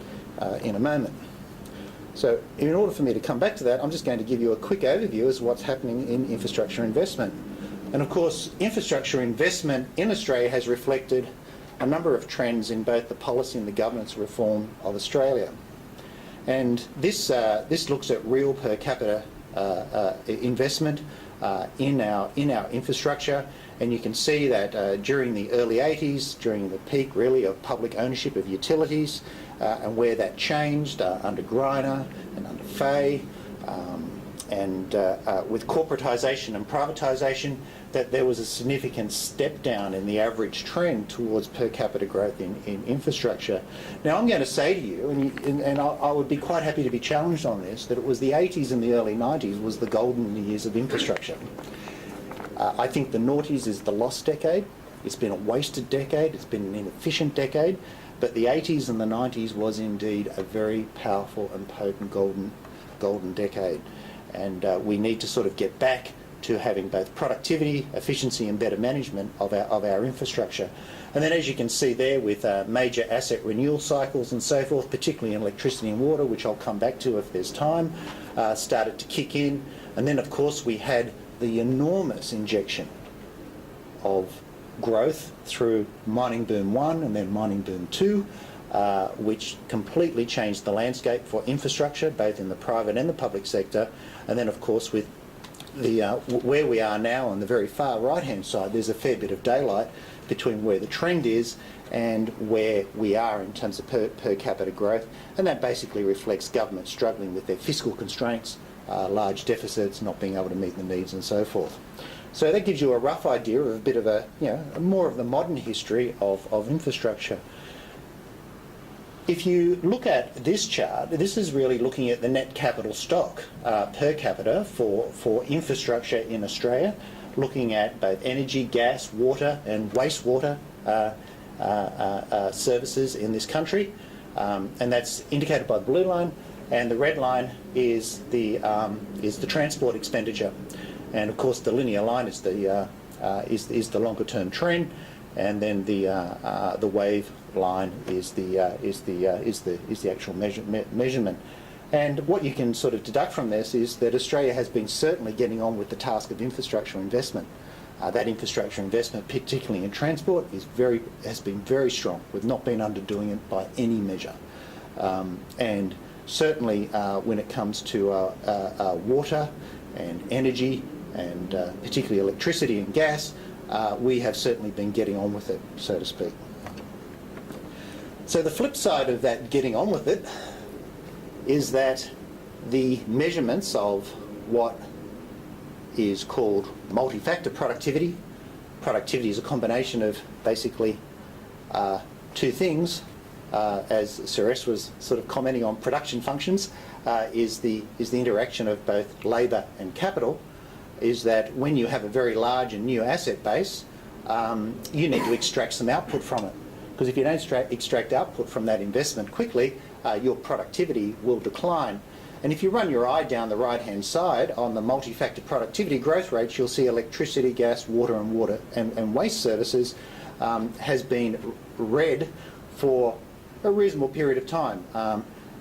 in a moment. So in order for me to come back to that, I'm just going to give you a quick overview as to what's happening in infrastructure investment. And of course, infrastructure investment in Australia has reflected a number of trends in both the policy and the governance reform of Australia. And this looks at real per capita investment in our infrastructure, and you can see that during the early 80s, during the peak really of public ownership of utilities, and where that changed under Greiner and under Fay, and with corporatisation and privatisation, that there was a significant step down in the average trend towards per capita growth in infrastructure. Now I'm going to say to you, and I would be quite happy to be challenged on this, that it was the 80s and the early 90s was the golden years of infrastructure. I think the noughties is the lost decade. It's been a wasted decade. It's been an inefficient decade. But the 80s and the 90s was indeed a very powerful and potent golden decade. And we need to sort of get back to having both productivity, efficiency and better management of our infrastructure. And then as you can see there with major asset renewal cycles and so forth, particularly in electricity and water, which I'll come back to if there's time, started to kick in. And then of course we had the enormous injection of growth through mining boom 1 and then mining boom 2, which completely changed the landscape for infrastructure, both in the private and the public sector. And then of course with the where we are now on the very far right hand side, there's a fair bit of daylight between where the trend is and where we are in terms of per capita growth, and that basically reflects government struggling with their fiscal constraints, large deficits, not being able to meet the needs and so forth. So that gives you a rough idea of a bit of a, more of the modern history of infrastructure. If you look at this chart, this is really looking at the net capital stock per capita for infrastructure in Australia, looking at both energy, gas, water and wastewater services in this country. And that's indicated by the blue line, and the red line is the transport expenditure. And of course the linear line is the longer term trend, and then the wave line is the actual measurement. And what you can sort of deduct from this is that Australia has been certainly getting on with the task of infrastructure investment. That infrastructure investment, particularly in transport, has been very strong. We've not been underdoing it by any measure. And certainly when it comes to water and energy and particularly electricity and gas, we have certainly been getting on with it, so to speak. So the flip side of that getting on with it is that the measurements of what is called multi-factor productivity. Productivity is a combination of basically two things. As Suresh was sort of commenting on production functions, is the interaction of both labour and capital. Is that when you have a very large and new asset base, you need to extract some output from it. Because if you don't extract output from that investment quickly, your productivity will decline. And if you run your eye down the right-hand side on the multi-factor productivity growth rates, you'll see electricity, gas, water and waste services has been red for a reasonable period of time,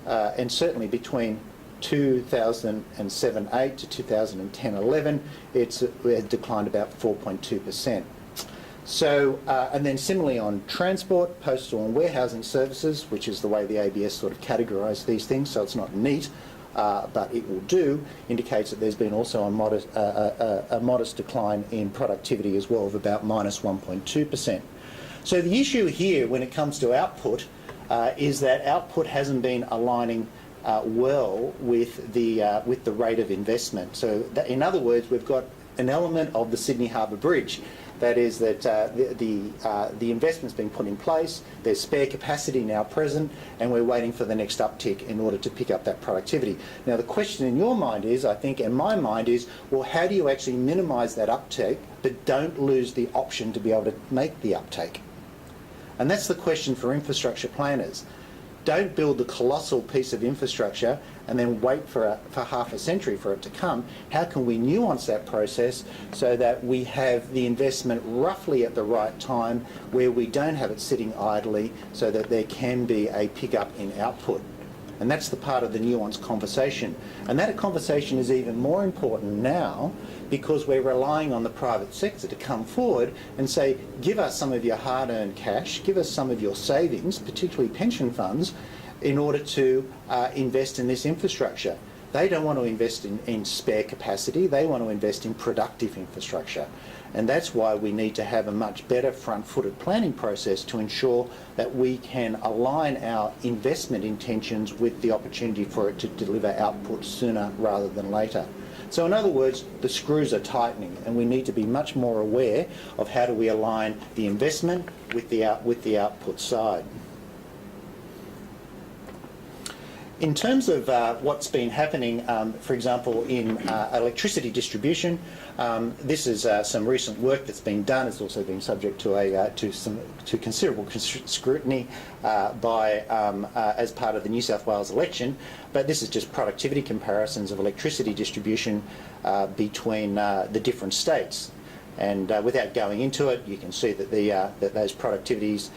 and certainly between 2007-8 to 2010-11, it declined about 4.2%. So, and then similarly on transport, postal and warehousing services, which is the way the ABS sort of categorise these things, so it's not neat, but it will do, indicates that there's been also a modest decline in productivity as well of about minus 1.2%. So the issue here when it comes to output is that output hasn't been aligning well with the rate of investment. So that, in other words, we've got an element of the Sydney Harbour Bridge. That is that the investment's been put in place, there's spare capacity now present, and we're waiting for the next uptick in order to pick up that productivity. Now the question in your mind is, I think, and my mind is, well, how do you actually minimise that uptake but don't lose the option to be able to make the uptake? And that's the question for infrastructure planners. don't build the colossal piece of infrastructure and then wait for half a century for it to come. How can we nuance that process so that we have the investment roughly at the right time, where we don't have it sitting idly, so that there can be a pickup in output? And that's the part of the nuanced conversation. And that conversation is even more important now, because we're relying on the private sector to come forward and say, give us some of your hard-earned cash, give us some of your savings, particularly pension funds, in order to invest in this infrastructure. They don't want to invest in spare capacity, they want to invest in productive infrastructure. And that's why we need to have a much better front-footed planning process to ensure that we can align our investment intentions with the opportunity for it to deliver output sooner rather than later. So in other words, the screws are tightening, and we need to be much more aware of how do we align the investment with the output side. In terms of what's been happening, for example, in electricity distribution, this is some recent work that's been done. It's also been subject to considerable scrutiny as part of the New South Wales election. But this is just productivity comparisons of electricity distribution between the different states. And without going into it, you can see that that those productivities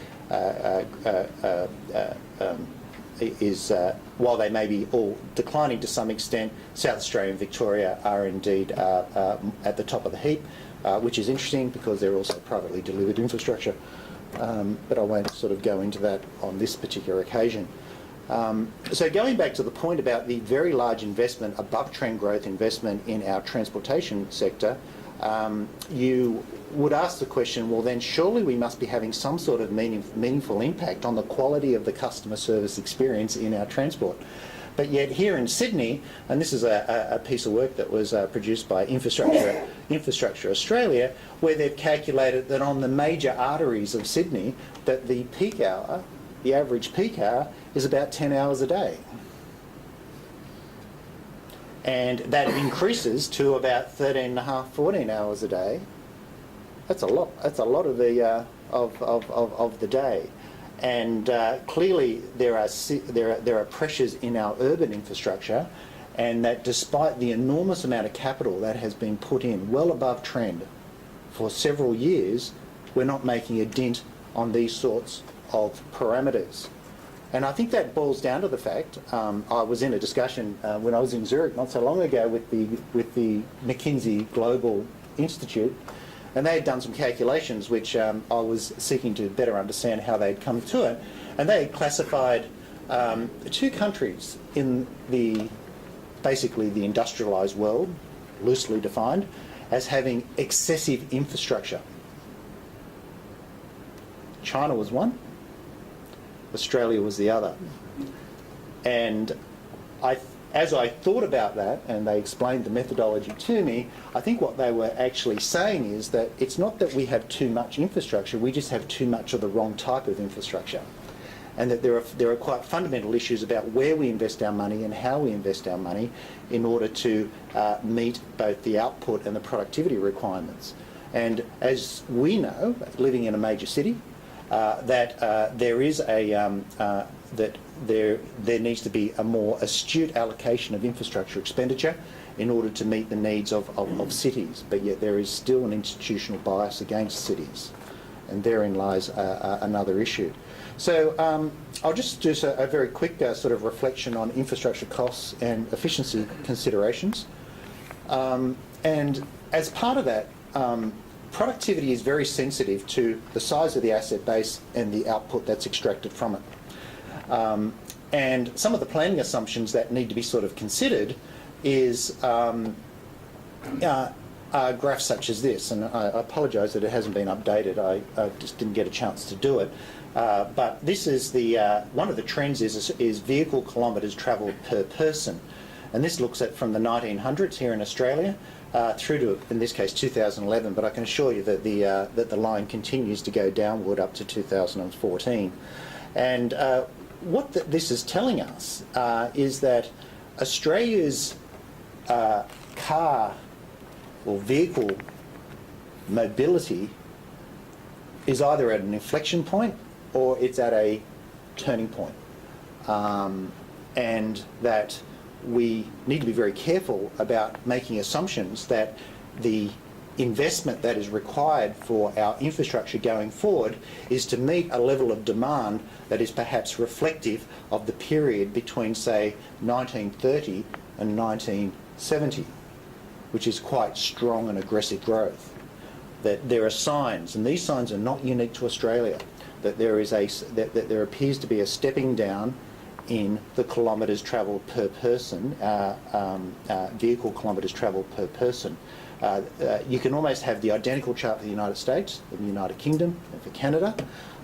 while they may be all declining to some extent, South Australia and Victoria are indeed at the top of the heap, which is interesting because they're also privately delivered infrastructure. But I won't sort of go into that on this particular occasion. So going back to the point about the very large investment, above trend growth investment in our transportation sector, you would ask the question, well then surely we must be having some sort of meaningful impact on the quality of the customer service experience in our transport. But yet here in Sydney, and this is a piece of work that was produced by Infrastructure Australia, where they've calculated that on the major arteries of Sydney, that the peak hour, the average peak hour, is about 10 hours a day. And that increases to about 13.5, 14 hours a day. That's a lot. That's a lot of the day. And clearly there are pressures in our urban infrastructure, and that despite the enormous amount of capital that has been put in, well above trend, for several years, we're not making a dent on these sorts of parameters. And I think that boils down to the fact, I was in a discussion when I was in Zurich not so long ago with the McKinsey Global Institute, and they had done some calculations which I was seeking to better understand how they'd come to it, and they had classified 2 countries in basically the industrialised world, loosely defined, as having excessive infrastructure. China was one, Australia was the other. And as I thought about that, and they explained the methodology to me, I think what they were actually saying is that it's not that we have too much infrastructure, we just have too much of the wrong type of infrastructure. And that there are quite fundamental issues about where we invest our money and how we invest our money in order to meet both the output and the productivity requirements. And as we know, living in a major city, that there is that there needs to be a more astute allocation of infrastructure expenditure in order to meet the needs of cities, but yet there is still an institutional bias against cities, and therein lies another issue. So I'll just do a very quick sort of reflection on infrastructure costs and efficiency considerations. And as part of that, productivity is very sensitive to the size of the asset base and the output that's extracted from it. And some of the planning assumptions that need to be sort of considered is graphs such as this, and I apologise that it hasn't been updated. I just didn't get a chance to do it. But this is one of the trends is vehicle kilometres travelled per person, and this looks at from the 1900s here in Australia through to, in this case, 2011. But I can assure you that the line continues to go downward up to 2014. And what this is telling us is that Australia's car or vehicle mobility is either at an inflection point or it's at a turning point. and that we need to be very careful about making assumptions that the investment that is required for our infrastructure going forward is to meet a level of demand that is perhaps reflective of the period between, say, 1930 and 1970, which is quite strong and aggressive growth. That there are signs, and these signs are not unique to Australia, that that there appears to be a stepping down in the kilometres travelled per person, vehicle kilometres travelled per person. You can almost have the identical chart for the United States, for the United Kingdom, and for Canada,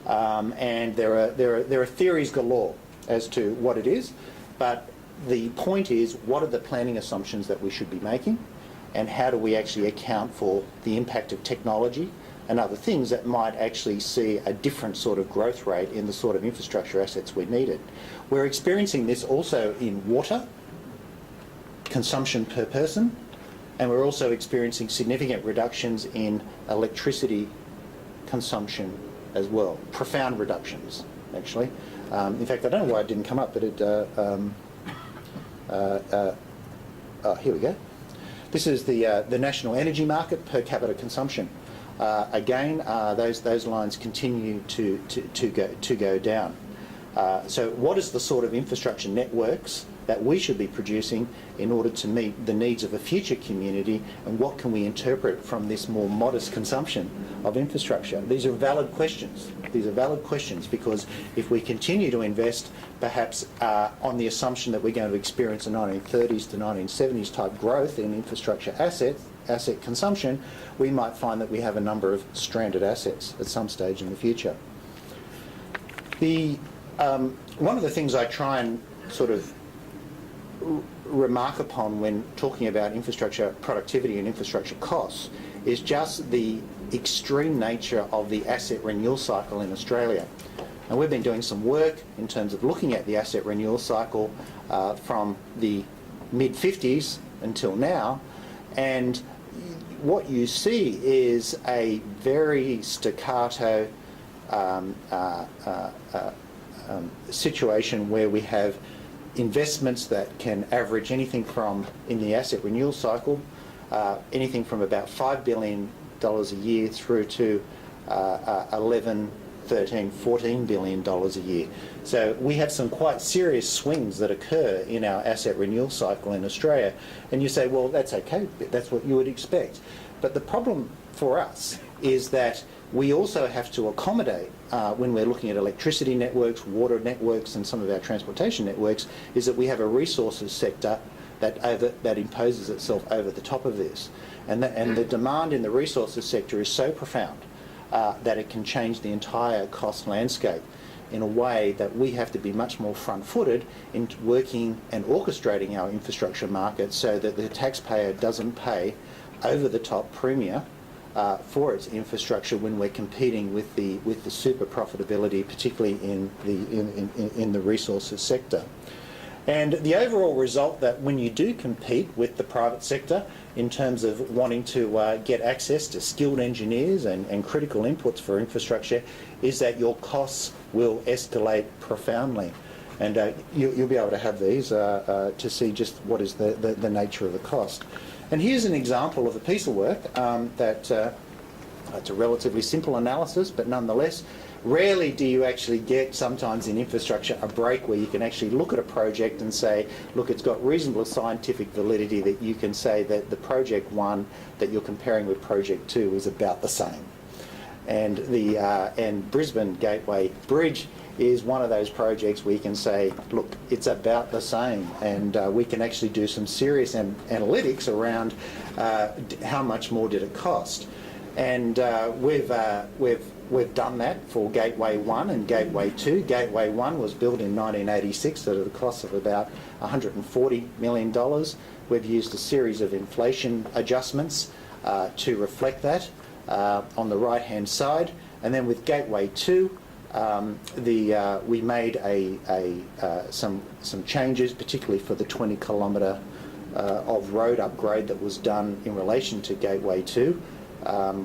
and there are theories galore as to what it is, but the point is, what are the planning assumptions that we should be making, and how do we actually account for the impact of technology and other things that might actually see a different sort of growth rate in the sort of infrastructure assets we needed. We're experiencing this also in water consumption per person, and we're also experiencing significant reductions in electricity consumption as well. Profound reductions, actually. In fact, I don't know why it didn't come up, but it... here we go. This is the national energy market per capita consumption. Again, those lines continue to go down. So what is the sort of infrastructure networks that we should be producing in order to meet the needs of a future community, and what can we interpret from this more modest consumption of infrastructure? These are valid questions. These are valid questions, because if we continue to invest perhaps on the assumption that we're going to experience a 1930s to 1970s type growth in infrastructure asset consumption, we might find that we have a number of stranded assets at some stage in the future. One of the things I try and sort of remark upon when talking about infrastructure productivity and infrastructure costs is just the extreme nature of the asset renewal cycle in Australia. And we've been doing some work in terms of looking at the asset renewal cycle from the mid-50s until now, and what you see is a very staccato situation where we have investments that can average anything from, in the asset renewal cycle, anything from about $5 billion a year through to 11, 13, 14 billion dollars a year. So we have some quite serious swings that occur in our asset renewal cycle in Australia, and you say, well, that's okay, that's what you would expect. But the problem for us is that we also have to accommodate, when we're looking at electricity networks, water networks, and some of our transportation networks, is that we have a resources sector that imposes itself over the top of this. And the demand in the resources sector is so profound that it can change the entire cost landscape in a way that we have to be much more front-footed in working and orchestrating our infrastructure market so that the taxpayer doesn't pay over-the-top premium for its infrastructure when we're competing with the super profitability, particularly in the resources sector. And the overall result that when you do compete with the private sector in terms of wanting to get access to skilled engineers and critical inputs for infrastructure is that your costs will escalate profoundly. And you'll be able to have these to see just what is the nature of the cost. And here's an example of a piece of work that it's a relatively simple analysis, but nonetheless, rarely do you actually get, sometimes in infrastructure, a break where you can actually look at a project and say, look, it's got reasonable scientific validity that you can say that the project 1 that you're comparing with project 2 is about the same. And and Brisbane Gateway Bridge is one of those projects where you can say, look, it's about the same, and we can actually do some serious analytics around how much more did it cost. And we've done that for Gateway 1 and Gateway 2. Gateway 1 was built in 1986 at a cost of about $140 million. We've used a series of inflation adjustments to reflect that on the right-hand side. And then with Gateway 2, we made some changes, particularly for the 20-kilometre of road upgrade that was done in relation to Gateway 2.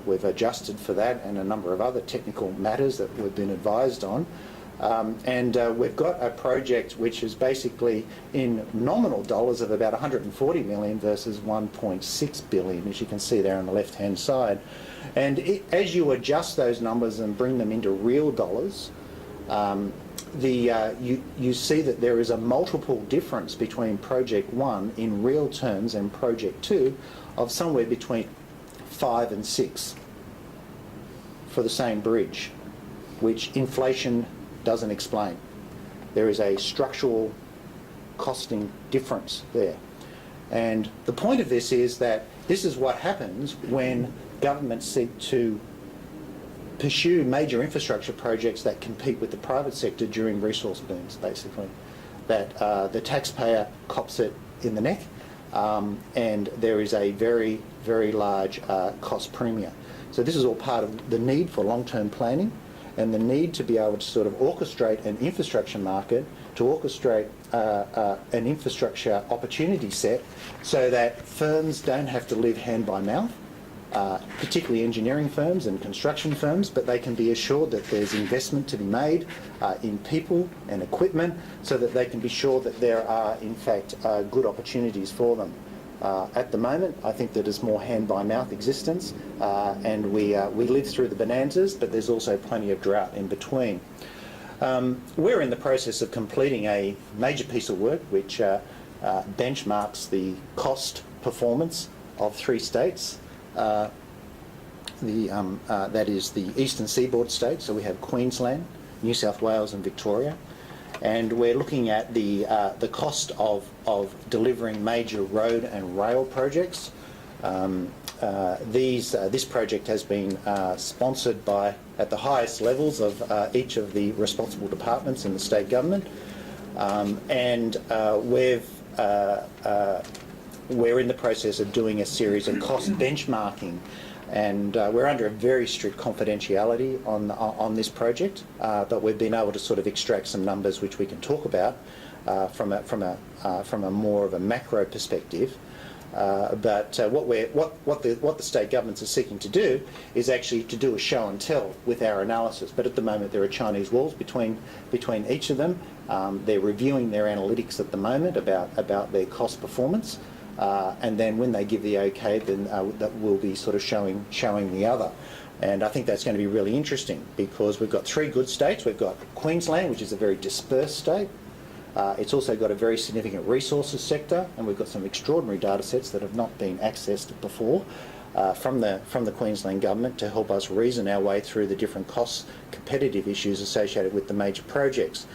We've adjusted for that and a number of other technical matters that we've been advised on. We've got a project which is basically in nominal dollars of about 140 million versus 1.6 billion, as you can see there on the left-hand side. And as you adjust those numbers and bring them into real dollars, you see that there is a multiple difference between Project 1 in real terms and Project 2 of somewhere between 5 and 6 for the same bridge, which inflation doesn't explain. There is a structural costing difference there. And the point of this is that this is what happens when governments seek to pursue major infrastructure projects that compete with the private sector during resource booms, basically. That the taxpayer cops it in the neck, and there is a very, very large cost premium. So this is all part of the need for long-term planning and the need to be able to sort of orchestrate an infrastructure market, to orchestrate an infrastructure opportunity set so that firms don't have to live hand by mouth, particularly engineering firms and construction firms, but they can be assured that there's investment to be made in people and equipment so that they can be sure that there are, in fact, good opportunities for them. At the moment, I think that is more hand-by-mouth existence, and we live through the bonanzas, but there's also plenty of drought in between. We're in the process of completing a major piece of work which benchmarks the cost performance of 3 states. That is the eastern seaboard states, so we have Queensland, New South Wales and Victoria. And we're looking at the cost of delivering major road and rail projects. This project has been sponsored by, at the highest levels of each of the responsible departments in the state government. We're in the process of doing a series of cost benchmarking, and we're under a very strict confidentiality on this project, but we've been able to sort of extract some numbers which we can talk about from a more of a macro perspective. What the state governments are seeking to do is actually to do a show and tell with our analysis. But at the moment there are Chinese walls between each of them. They're reviewing their analytics at the moment about their cost performance. And then when they give the okay, then that will be sort of showing the other. And I think that's going to be really interesting because we've got 3 good states. We've got Queensland, which is a very dispersed state. It's also got a very significant resources sector, and we've got some extraordinary data sets that have not been accessed before from the Queensland government to help us reason our way through the different cost competitive issues associated with the major projects.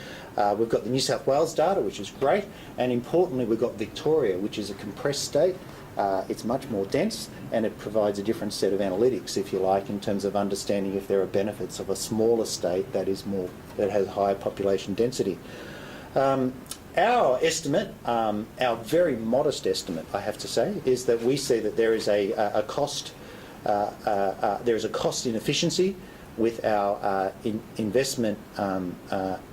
We've got the New South Wales data, which is great, and importantly we've got Victoria, which is a compressed state. It's much more dense, and it provides a different set of analytics, if you like, in terms of understanding if there are benefits of a smaller state that has higher population density. Our estimate, our very modest estimate, I have to say, is that we see that there is a cost inefficiency with our investment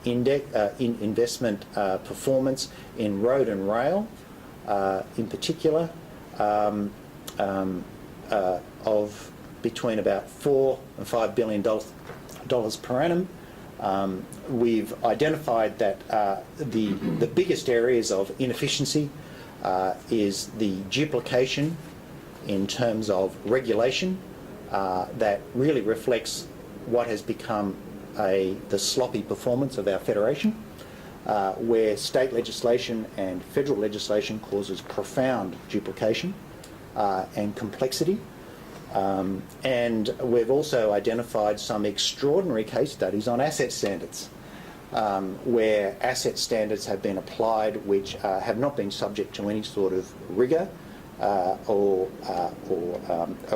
investment performance in road and rail, in particular, of between about $4 and $5 billion per annum. We've identified that the biggest areas of inefficiency is the duplication in terms of regulation that really reflects what has become the sloppy performance of our federation, where state legislation and federal legislation causes profound duplication and complexity. And we've also identified some extraordinary case studies on asset standards, where asset standards have been applied which have not been subject to any sort of rigour or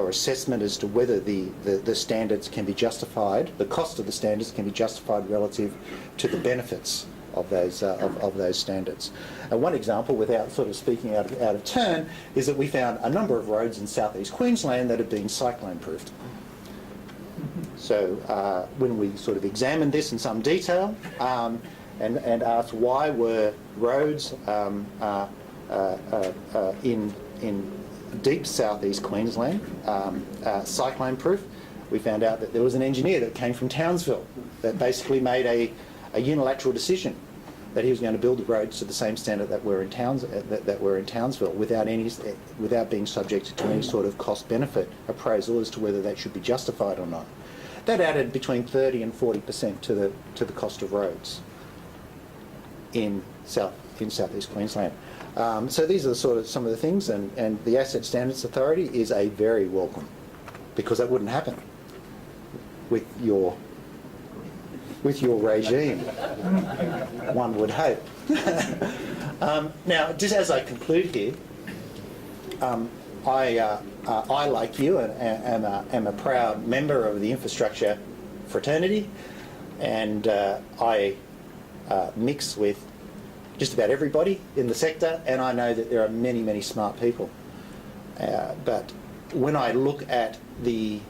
assessment as to whether the standards can be justified, the cost of the standards can be justified relative to the benefits of those standards. One example, without sort of speaking out of turn, is that we found a number of roads in southeast Queensland that have been cyclone proofed. So when we sort of examined this in some detail and asked why were roads in deep southeast Queensland cyclone proof, we found out that there was an engineer that came from Townsville that basically made a unilateral decision that he was going to build the roads to the same standard that were in Townsville, without being subject to any sort of cost-benefit appraisal as to whether that should be justified or not. That added between 30 and 40% to the cost of roads in southeast Queensland. So these are some of the things, and the Asset Standards Authority is a very welcome, because that wouldn't happen with your regime, one would hope. Now, just as I conclude here, I, like you, am a proud member of the infrastructure fraternity, and I mix with just about everybody in the sector, and I know that there are many, many smart people. But when I look at the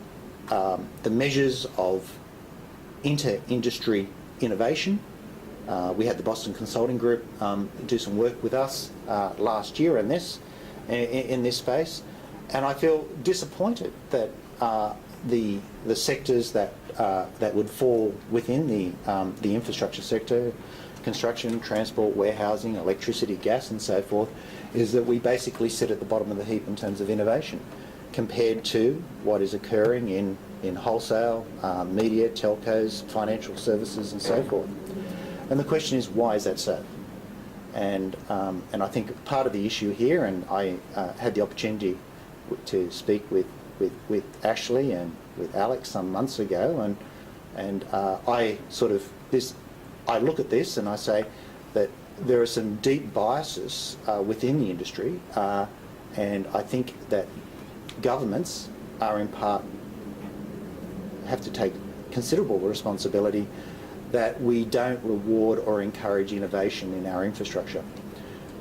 measures of inter-industry innovation, we had the Boston Consulting Group do some work with us last year in this space, and I feel disappointed that the sectors that would fall within the infrastructure sector, construction, transport, warehousing, electricity, gas, and so forth, is that we basically sit at the bottom of the heap in terms of innovation, compared to what is occurring in wholesale, media, telcos, financial services, and so forth. And the question is, why is that so? And I think part of the issue here, and I had the opportunity to speak with Ashley and with Alex some months ago, and I look at this and I say that there are some deep biases within the industry, and I think that governments are in part have to take considerable responsibility that we don't reward or encourage innovation in our infrastructure.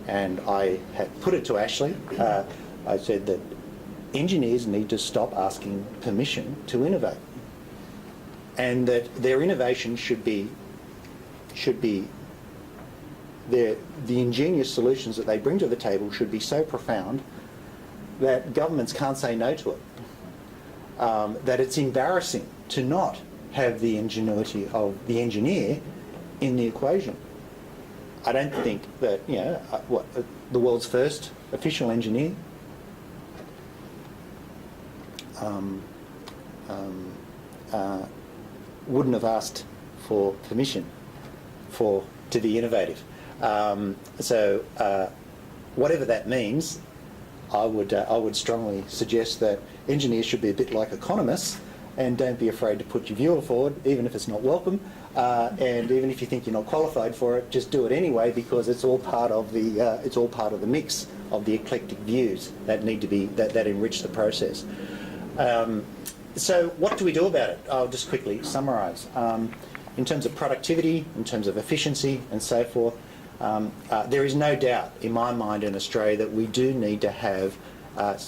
And I had put it to Ashley, I said that engineers need to stop asking permission to innovate, and that their innovation should be the ingenious solutions that they bring to the table should be so profound that governments can't say no to it. That it's embarrassing to not have the ingenuity of the engineer in the equation. I don't think that, the world's first official engineer wouldn't have asked for permission to be innovative. So whatever that means, I would strongly suggest that engineers should be a bit like economists, and don't be afraid to put your view forward, even if it's not welcome, and even if you think you're not qualified for it, just do it anyway, because it's all part of the mix of the eclectic views that need to be that enrich the process. So what do we do about it? I'll just quickly summarise. In terms of productivity, in terms of efficiency, and so forth, there is no doubt in my mind in Australia that we do need to have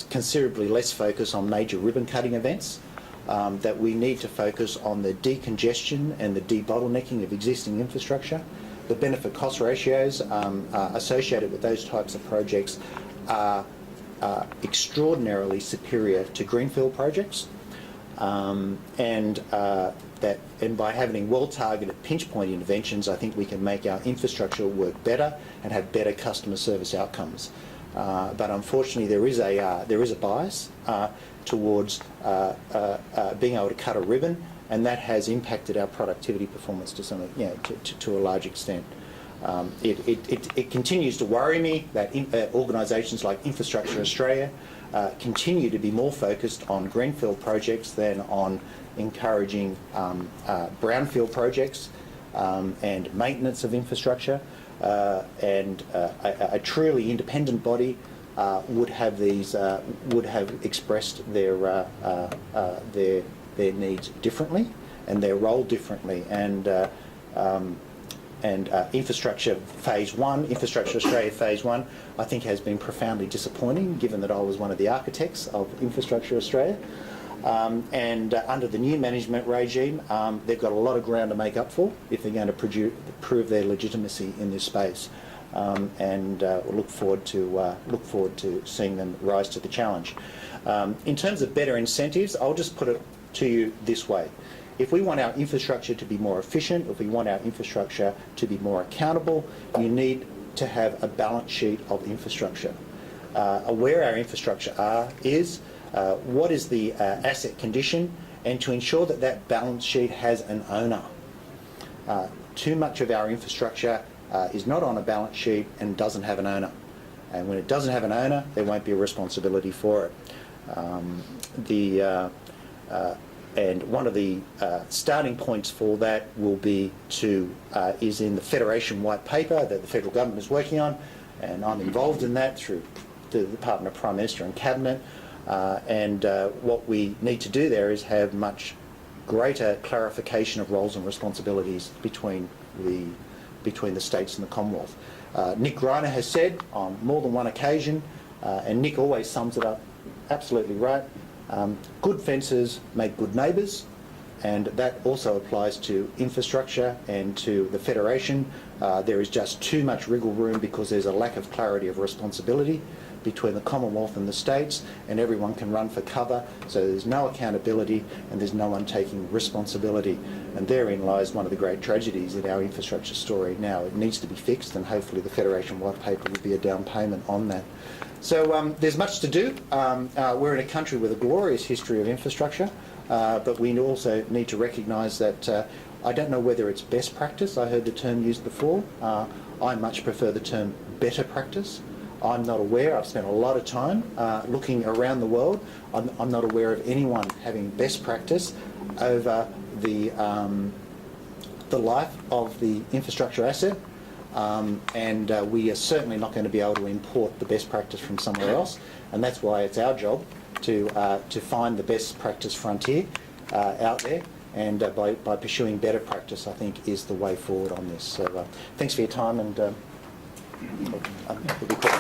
considerably less focus on major ribbon cutting events, that we need to focus on the decongestion and the debottlenecking of existing infrastructure. The benefit cost ratios associated with those types of projects are extraordinarily superior to greenfield projects, and by having well-targeted pinch point interventions, I think we can make our infrastructure work better and have better customer service outcomes. But unfortunately, there is a bias towards being able to cut a ribbon, and that has impacted our productivity performance to some, to a large extent. It continues to worry me that organisations like Infrastructure Australia continue to be more focused on greenfield projects than on encouraging brownfield projects and maintenance of infrastructure. And a truly independent body would have expressed their needs differently and their role differently. And Infrastructure Phase 1, Infrastructure Australia Phase 1, I think has been profoundly disappointing, given that I was one of the architects of Infrastructure Australia. And under the new management regime, they've got a lot of ground to make up for if they're going to prove their legitimacy in this space. And we'll look forward to seeing them rise to the challenge. In terms of better incentives, I'll just put it to you this way. if we want our infrastructure to be more efficient, if we want our infrastructure to be more accountable, you need to have a balance sheet of infrastructure. Where our infrastructure is, what is the asset condition, and to ensure that that balance sheet has an owner. Too much of our infrastructure is not on a balance sheet and doesn't have an owner. And when it doesn't have an owner, there won't be a responsibility for it. And one of the starting points for that will be is in the Federation White Paper that the federal government is working on, and I'm involved in that through the Department of Prime Minister and Cabinet. What we need to do there is have much greater clarification of roles and responsibilities between the states and the Commonwealth. Nick Greiner has said on more than one occasion, and Nick always sums it up absolutely right, good fences make good neighbours, and that also applies to infrastructure and to the Federation. There is just too much wriggle room because there's a lack of clarity of responsibility between the Commonwealth and the states, and everyone can run for cover, so there's no accountability and there's no one taking responsibility. And therein lies one of the great tragedies in our infrastructure story now. It needs to be fixed, and hopefully the Federation White Paper will be a down payment on that. So there's much to do. We're in a country with a glorious history of infrastructure, but we also need to recognise that I don't know whether it's best practice. I heard the term used before. I much prefer the term better practice. I'm not aware, I've spent a lot of time looking around the world, I'm not aware of anyone having best practice over the life of the infrastructure asset, and we are certainly not going to be able to import the best practice from somewhere else, and that's why it's our job to find the best practice frontier out there, and by pursuing better practice, I think, is the way forward on this. So thanks for your time, and we'll be quick.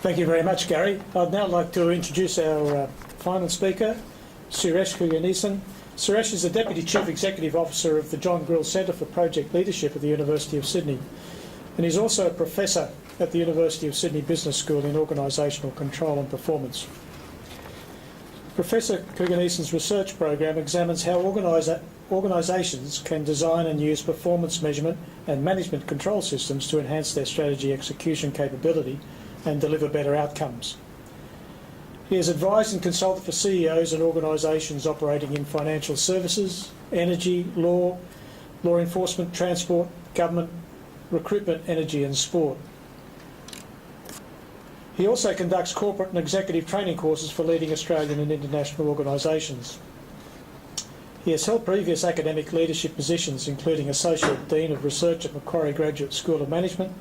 Thank you very much, Garry. I'd now like to introduce our final speaker, Suresh Cuganesan. Suresh is the Deputy Chief Executive Officer of the John Grill Centre for Project Leadership at the University of Sydney, and he's also a Professor at the University of Sydney Business School in Organisational Control and Performance. Professor Cuganesan's research program examines how organisations can design and use performance measurement and management control systems to enhance their strategy execution capability and deliver better outcomes. He has advised and consulted for CEOs and organisations operating in financial services, energy, law enforcement, transport, government, recruitment, energy and sport. He also conducts corporate and executive training courses for leading Australian and international organisations. He has held previous academic leadership positions, including Associate Dean of Research at Macquarie Graduate School of Management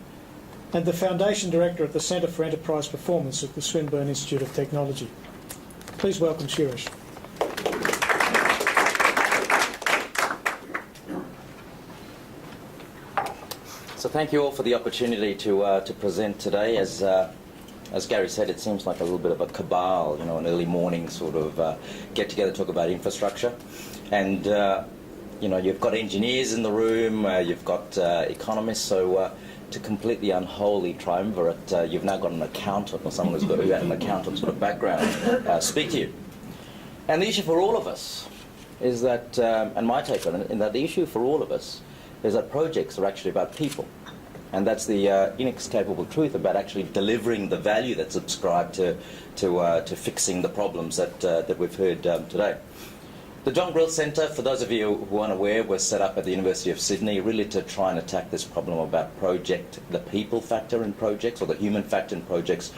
and the Foundation Director at the Centre for Enterprise Performance at the Swinburne Institute of Technology. Please welcome Suresh. So thank you all for the opportunity to present today. As Garry said, it seems like a little bit of a cabal, you know, an early morning sort of get together, talk about infrastructure. And, you know, you've got engineers in the room, you've got economists, so to complete the unholy triumvirate, you've now got an accountant or someone who had an accountant sort of background speak to you. And the issue for all of us is that, and my take on it, is that the issue for all of us is that projects are actually about people. And that's the inescapable truth about actually delivering the value that's ascribed to fixing the problems that we've heard today. The John Grill Centre, for those of you who aren't aware, was set up at the University of Sydney really to try and attack this problem about the people factor in projects, or the human factor in projects,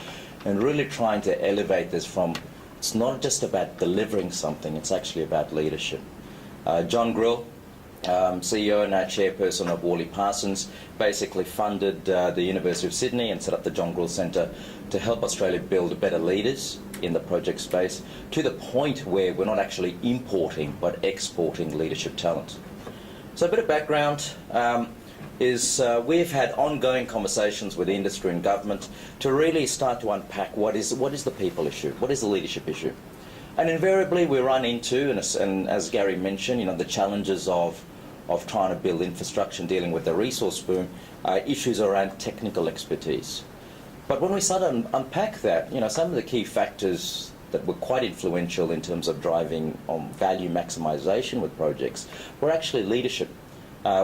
and really trying to elevate this from, it's not just about delivering something, it's actually about leadership. John Grill, CEO and now chairperson of Worley Parsons, basically funded the University of Sydney and set up the John Grill Centre to help Australia build better leaders in the project space, to the point where we're not actually importing but exporting leadership talent. So a bit of background is we've had ongoing conversations with industry and government to really start to unpack what is the people issue, what is the leadership issue. And invariably we run into, and as Garry mentioned, you know, the challenges of of trying to build infrastructure and dealing with the resource boom, issues around technical expertise. But when we start to unpack that, some of the key factors that were quite influential in terms of driving on value maximisation with projects were actually leadership,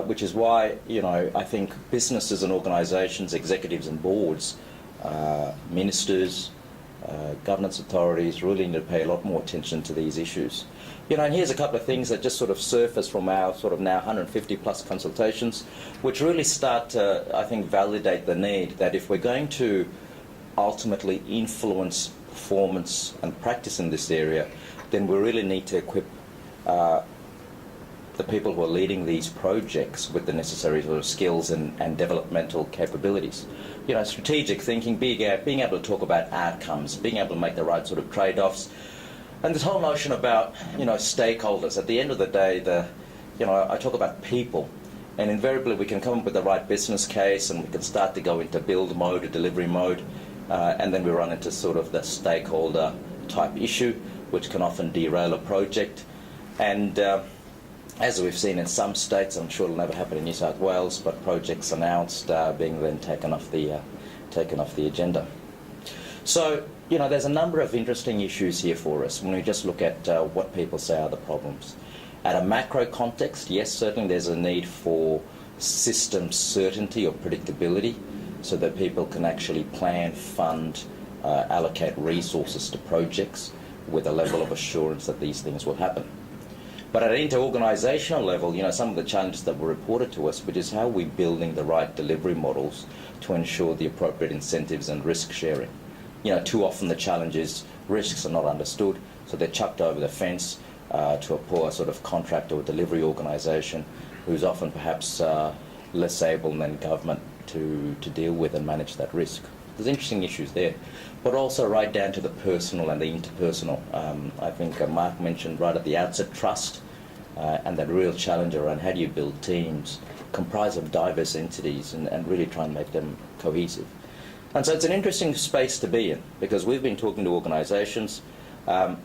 which is why, I think businesses and organisations, executives and boards, ministers, governance authorities really need to pay a lot more attention to these issues. And here's a couple of things that just sort of surface from our sort of now 150 plus consultations, which really start to, I think, validate the need that if we're going to ultimately influence performance and practice in this area, then we really need to equip the people who are leading these projects with the necessary sort of skills and developmental capabilities. Strategic thinking, being able to talk about outcomes, being able to make the right sort of trade-offs, and this whole notion about stakeholders. At the end of the day, I talk about people, and invariably we can come up with the right business case, and we can start to go into build mode or delivery mode, and then we run into sort of the stakeholder type issue, which can often derail a project. And as we've seen in some states, I'm sure it'll never happen in New South Wales, but projects announced being then taken off the agenda. So, there's a number of interesting issues here for us when we just look at what people say are the problems. At a macro context, yes, certainly there's a need for system certainty or predictability so that people can actually plan, fund, allocate resources to projects with a level of assurance that these things will happen. But at an inter-organisational level, some of the challenges that were reported to us, which is how we're building the right delivery models to ensure the appropriate incentives and risk sharing. Too often the challenge is risks are not understood, so they're chucked over the fence to a poor sort of contractor or delivery organisation who's often perhaps less able than government to deal with and manage that risk. There's interesting issues there, but also right down to the personal and the interpersonal. I think Mark mentioned right at the outset trust and that real challenge around how do you build teams comprised of diverse entities and really try and make them cohesive. And so it's an interesting space to be in because we've been talking to organisations right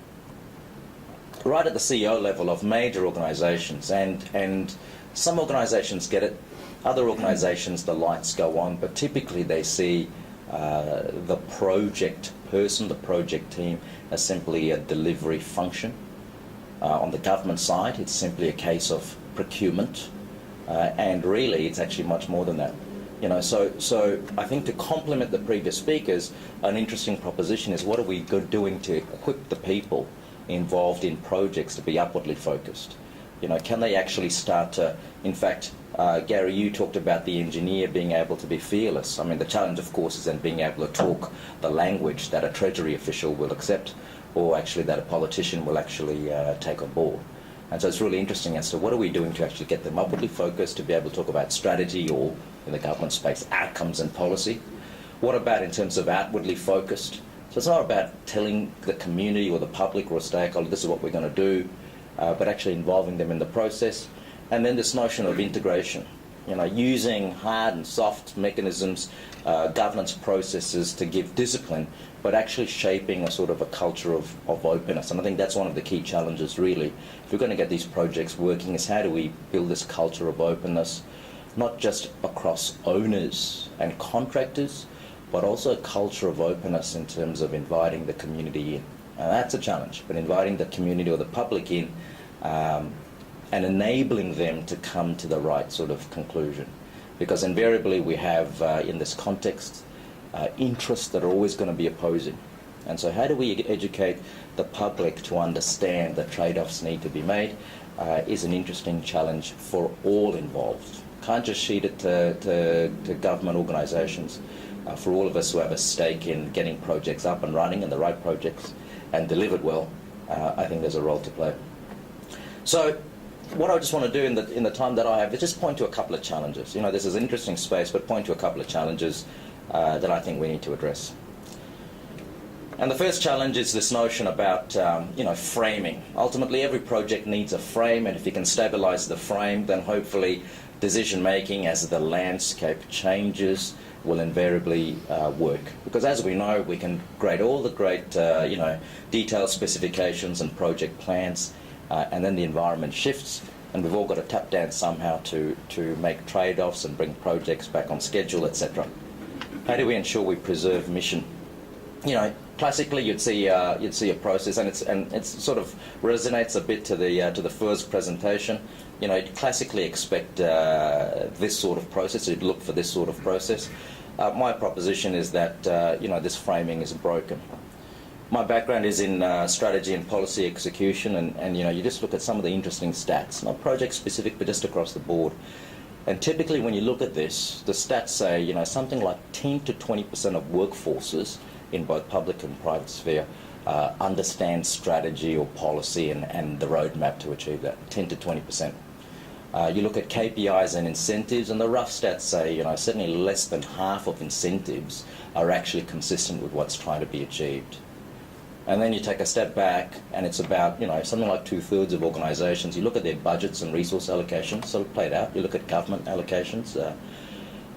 at the CEO level of major organisations, and some organisations get it, other organisations the lights go on, but typically they see the project person, the project team, as simply a delivery function. On the government side, it's simply a case of procurement, and really it's actually much more than that. So I think to complement the previous speakers, an interesting proposition is what are we doing to equip the people involved in projects to be upwardly focused? Can they actually start to, in fact, Garry, you talked about the engineer being able to be fearless. I mean, the challenge, of course, is then being able to talk the language that a Treasury official will accept or actually that a politician will actually take on board. And so it's really interesting as to what are we doing to actually get them upwardly focused to be able to talk about strategy or, in the government space, outcomes and policy. What about in terms of outwardly focused? So it's not about telling the community or the public or a stakeholder this is what we're going to do, but actually involving them in the process. And then this notion of integration, using hard and soft mechanisms, governance processes to give discipline, but actually shaping a sort of a culture of openness. And I think that's one of the key challenges, really. If we're going to get these projects working, is how do we build this culture of openness, not just across owners and contractors, but also a culture of openness in terms of inviting the community in. And that's a challenge, but inviting the community or the public in and enabling them to come to the right sort of conclusion. Because invariably we have, in this context, interests that are always going to be opposing. And so how do we educate the public to understand that trade-offs need to be made is an interesting challenge for all involved. Can't just sheet it to government organisations. For all of us who have a stake in getting projects up and running and the right projects and delivered well, I think there's a role to play. So what I just want to do in the time that I have is just point to a couple of challenges. This is an interesting space, but point to a couple of challenges that I think we need to address. And the first challenge is this notion about, framing. Ultimately, every project needs a frame, and if you can stabilise the frame, then hopefully decision-making as the landscape changes will invariably work. Because as we know, we can grade all the great, detailed specifications and project plans, and then the environment shifts, and we've all got to tap dance somehow to make trade-offs and bring projects back on schedule, etc. How do we ensure we preserve mission? You know, classically you'd see a process, and it sort of resonates a bit to the first presentation. You know, you'd classically expect this sort of process. You'd look for this sort of process. My proposition is that you know, this framing is broken. My background is in strategy and policy execution, and you know, you just look at some of the interesting stats, not project specific, but just across the board. And typically, when you look at this, the stats say, you know, something like 10 to 20% of workforces in both public and private sphere understand strategy or policy and the roadmap to achieve that. 10 to 20%. You look at KPIs and incentives, and the rough stats say, you know, certainly less than half of incentives are actually consistent with what's trying to be achieved. And then you take a step back, and it's about, you know, something like 2/3 of organisations. You look at their budgets and resource allocations, sort of played out. You look at government allocations,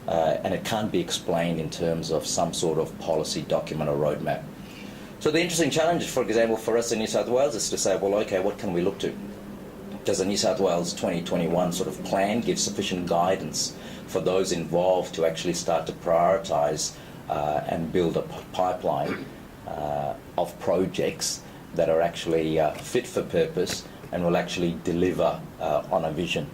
and it can't be explained in terms of some sort of policy document or roadmap. So the interesting challenge, for example, for us in New South Wales is to say, well, okay, what can we look to? Does the New South Wales 2021 sort of plan give sufficient guidance for those involved to actually start to prioritise and build a pipeline of projects that are actually fit for purpose and will actually deliver on a vision?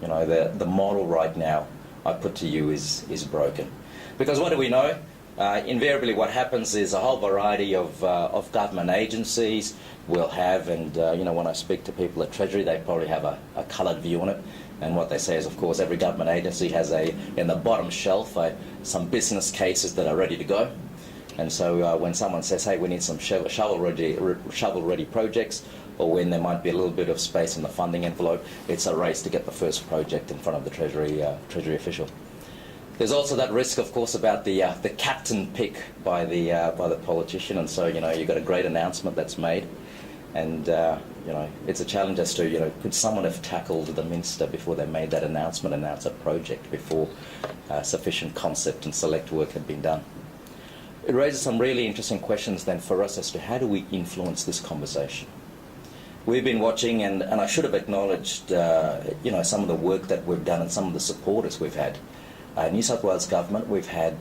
You know, the model right now, I put to you, is broken. Because what do we know? Invariably what happens is a whole variety of government agencies will have, and you know, when I speak to people at Treasury, they probably have a coloured view on it. And what they say is, of course, every government agency has in the bottom shelf, some business cases that are ready to go. And so when someone says, hey, we need some shovel-ready projects, or when there might be a little bit of space in the funding envelope, it's a race to get the first project in front of the Treasury official. There's also that risk, of course, about the captain pick by the politician, and so, you know, you've got a great announcement that's made, and you know, it's a challenge as to, you know, could someone have tackled the Minster before they made that announcement, announce a project before sufficient concept and select work had been done? It raises some really interesting questions then for us as to how do we influence this conversation. We've been watching, and I should have acknowledged, you know, some of the work that we've done and some of the supporters we've had. New South Wales Government, we've had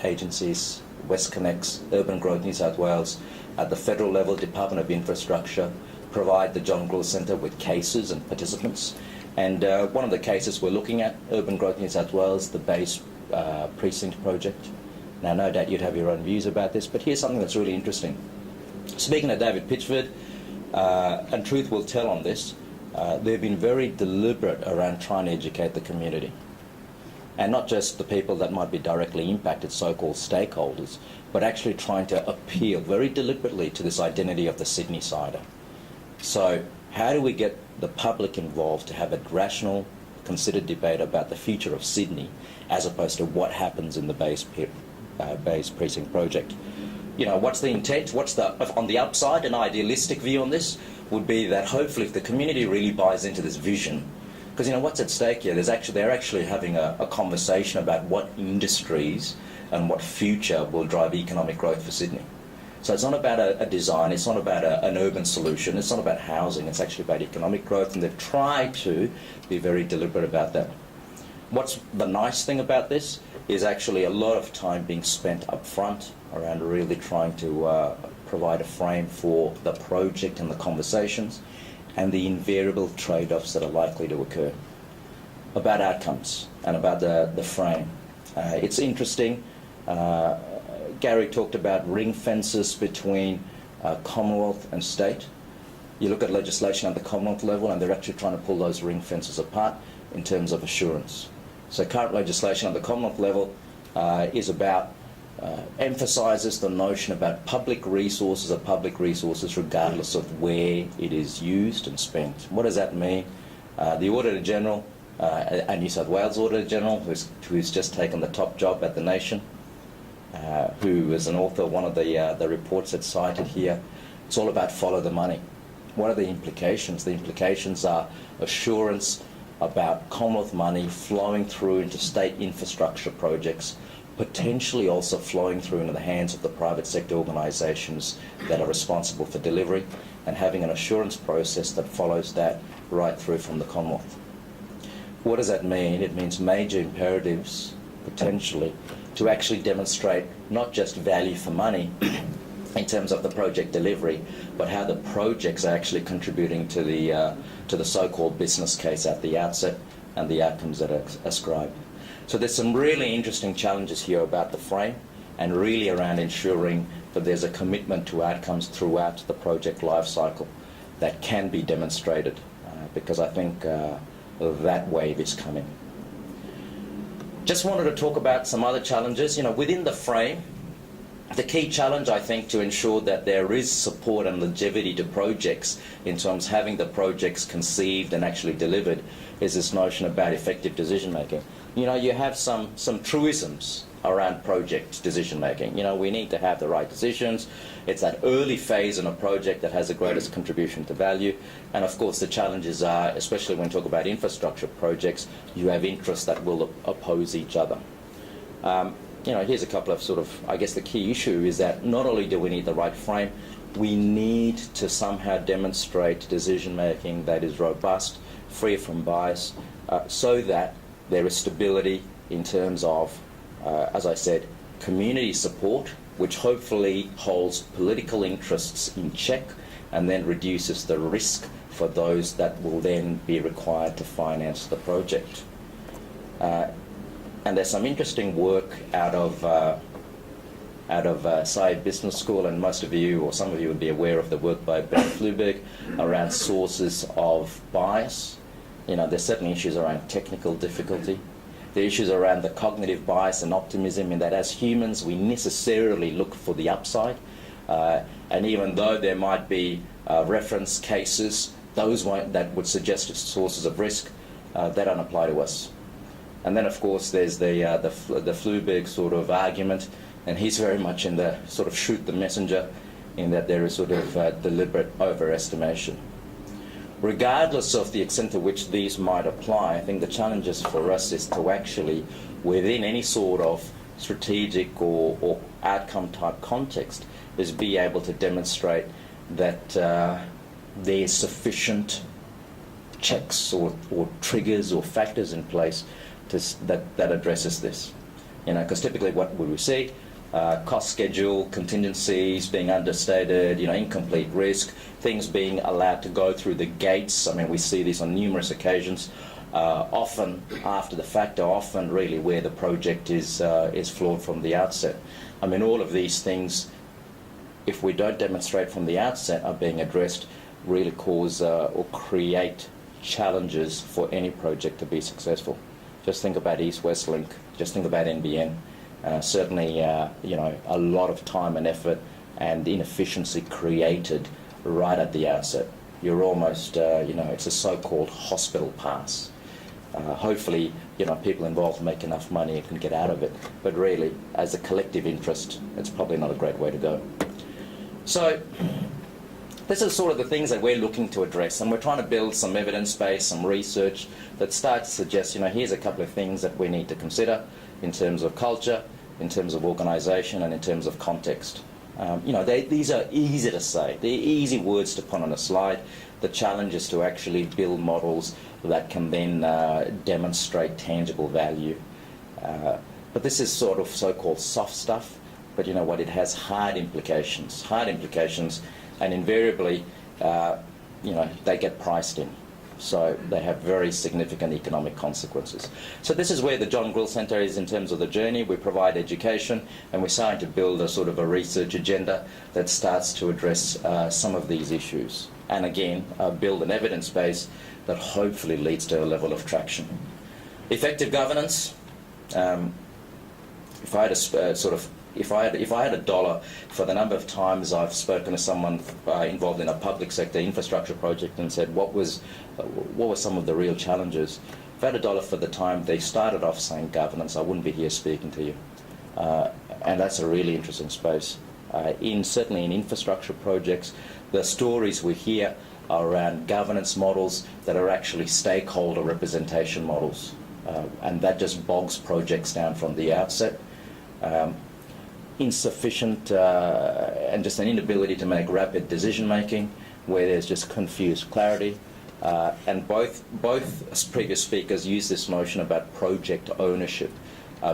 agencies, WestConnex, Urban Growth New South Wales, at the federal level, Department of Infrastructure, provide the John Grill Centre with cases and participants. And one of the cases we're looking at, Urban Growth New South Wales, the base precinct project. Now, no doubt you'd have your own views about this, but here's something that's really interesting. Speaking to David Pitchford, and truth will tell on this, they've been very deliberate around trying to educate the community. And not just the people that might be directly impacted, so-called stakeholders, but actually trying to appeal very deliberately to this identity of the Sydney-sider. So how do we get the public involved to have a rational, considered debate about the future of Sydney as opposed to what happens in the base precinct project? You know, what's the intent? What's the, on the upside, an idealistic view on this would be that hopefully if the community really buys into this vision, because, you know, what's at stake here? They're actually having a conversation about what industries and what future will drive economic growth for Sydney. So it's not about a design, it's not about an urban solution, it's not about housing, it's actually about economic growth, and they've tried to be very deliberate about that. What's the nice thing about this is actually a lot of time being spent up front around really trying to provide a frame for the project and the conversations and the invariable trade-offs that are likely to occur. About outcomes and about the frame. It's interesting, Garry talked about ring fences between Commonwealth and state. You look at legislation at the Commonwealth level and they're actually trying to pull those ring fences apart in terms of assurance. So current legislation at the Commonwealth level is about, emphasises the notion about public resources are public resources regardless of where it is used and spent. What does that mean? The Auditor General, a New South Wales Auditor General, who's just taken the top job at the nation, who is an author of one of the reports that's cited here, it's all about follow the money. What are the implications? The implications are assurance about Commonwealth money flowing through into state infrastructure projects, potentially also flowing through into the hands of the private sector organisations that are responsible for delivery, and having an assurance process that follows that right through from the Commonwealth. What does that mean? It means major imperatives, potentially, to actually demonstrate not just value for money in terms of the project delivery, but how the projects are actually contributing to the so-called business case at the outset and the outcomes that are ascribed. So there's some really interesting challenges here about the frame, and really around ensuring that there's a commitment to outcomes throughout the project life cycle that can be demonstrated, because I think that wave is coming. Just wanted to talk about some other challenges. Within the frame, the key challenge, I think, to ensure that there is support and longevity to projects in terms of having the projects conceived and actually delivered is this notion about effective decision making. You have some truisms around project decision making. We need to have the right decisions. It's that early phase in a project that has the greatest contribution to value. And of course the challenges are, especially when we talk about infrastructure projects, you have interests that will oppose each other. Here's a couple of I guess the key issue is that not only do we need the right frame, we need to somehow demonstrate decision making that is robust, free from bias, so that there is stability in terms of, as I said, community support, which hopefully holds political interests in check and then reduces the risk for those that will then be required to finance the project. And there's some interesting work out of Saïd Business School, and most of you, or some of you, would be aware of the work by Ben Fluberg around sources of bias. There's certainly issues around technical difficulty. The issues around the cognitive bias and optimism, in that as humans we necessarily look for the upside, and even though there might be reference cases, those that would suggest sources of risk, they don't apply to us. And then of course there's the Fluberg sort of argument, and he's very much in the sort of shoot the messenger, in that there is sort of deliberate overestimation. Regardless of the extent to which these might apply, I think the challenges for us is to actually, within any sort of strategic or outcome type context, is be able to demonstrate that there's sufficient checks or triggers or factors in place that addresses this. Because typically what we see, cost schedule, contingencies being understated, incomplete risk, things being allowed to go through the gates. I mean, we see this on numerous occasions, often after the fact, or often really where the project is flawed from the outset. I mean, all of these things, if we don't demonstrate from the outset are being addressed, really cause or create challenges for any project to be successful. Just think about East-West Link, just think about NBN. Certainly, a lot of time and effort and inefficiency created right at the outset. You're almost, it's a so-called hospital pass. Hopefully, people involved make enough money and can get out of it. But really, as a collective interest, it's probably not a great way to go. So, this is sort of the things that we're looking to address, and we're trying to build some evidence base, some research that starts to suggest, here's a couple of things that we need to consider in terms of culture, in terms of organisation, and in terms of context. These are easy to say. They're easy words to put on a slide. The challenge is to actually build models that can then demonstrate tangible value. But this is sort of so-called soft stuff, but it has hard implications, and invariably, they get priced in. So they have very significant economic consequences. So this is where the John Grill Centre is in terms of the journey. We provide education, and we're starting to build a sort of a research agenda that starts to address some of these issues. And again, build an evidence base that hopefully leads to a level of traction. Effective governance. If I had a dollar for the number of times I've spoken to someone involved in a public sector infrastructure project and said, what were some of the real challenges? If I had a dollar for the time they started off saying governance, I wouldn't be here speaking to you. And that's a really interesting space. Certainly in infrastructure projects, the stories we hear are around governance models that are actually stakeholder representation models. And that just bogs projects down from the outset. Insufficient and just an inability to make rapid decision making, where there's just confused clarity. And both previous speakers use this notion about project ownership.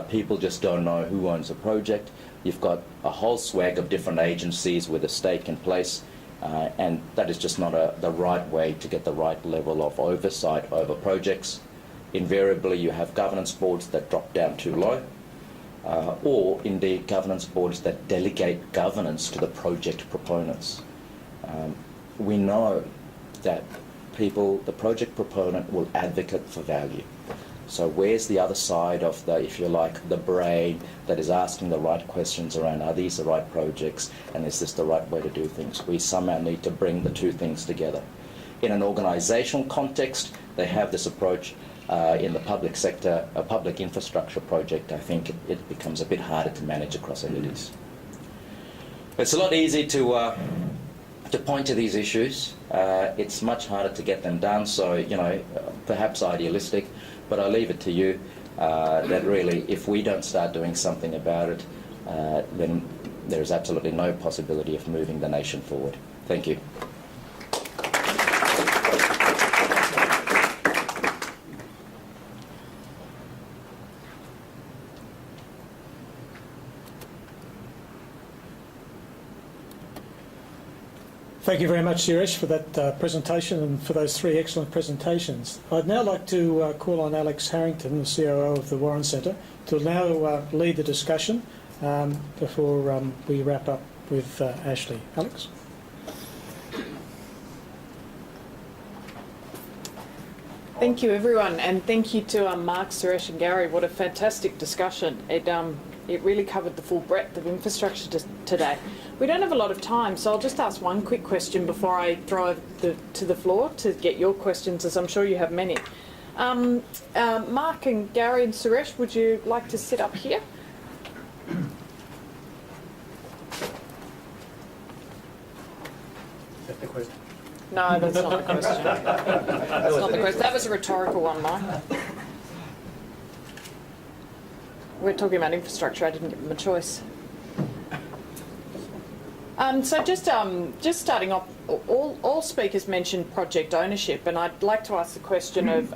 People just don't know who owns a project. You've got a whole swag of different agencies with a stake in place, and that is just not the right way to get the right level of oversight over projects. Invariably, you have governance boards that drop down too low, or indeed governance boards that delegate governance to the project proponents. We know that the project proponent will advocate for value. So where's the other side of the, if you like, the brain that is asking the right questions around, are these the right projects, and is this the right way to do things? We somehow need to bring the two things together. In an organisational context, they have this approach. In the public sector, a public infrastructure project, I think it becomes a bit harder to manage across entities. It's a lot easier to point to these issues. It's much harder to get them done, so, perhaps idealistic, but I leave it to you that really, if we don't start doing something about it, then there is absolutely no possibility of moving the nation forward. Thank you. Thank you very much, Suresh, for that presentation and for those three excellent presentations. I'd now like to call on Alex Harrington, the COO of the Warren Centre, to now lead the discussion before we wrap up with Ashley. Alex? Thank you, everyone, and thank you to Mark, Suresh and Garry. What a fantastic discussion. It really covered the full breadth of infrastructure today. We don't have a lot of time, so I'll just ask one quick question before I throw it to the floor to get your questions, as I'm sure you have many. Mark and Garry and Suresh, would you like to sit up here? Is that the question? No, that's not the question. That's not the question. That was a rhetorical one, Mark. We're talking about infrastructure. I didn't give them a choice. So just starting off, all speakers mentioned project ownership, and I'd like to ask the question of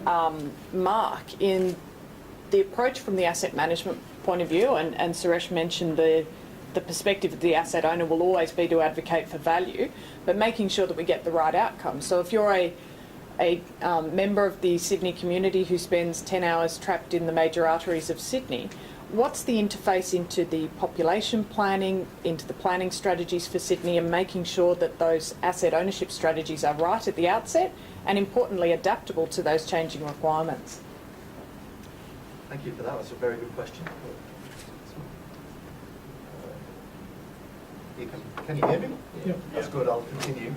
Mark, in the approach from the asset management point of view, and Suresh mentioned the perspective of the asset owner will always be to advocate for value, but making sure that we get the right outcome. So if you're a member of the Sydney community who spends 10 hours trapped in the major arteries of Sydney, what's the interface into the population planning, into the planning strategies for Sydney, and making sure that those asset ownership strategies are right at the outset and, importantly, adaptable to those changing requirements? Thank you for that. That's a very good question. Can you hear me? Yeah. That's good. I'll continue.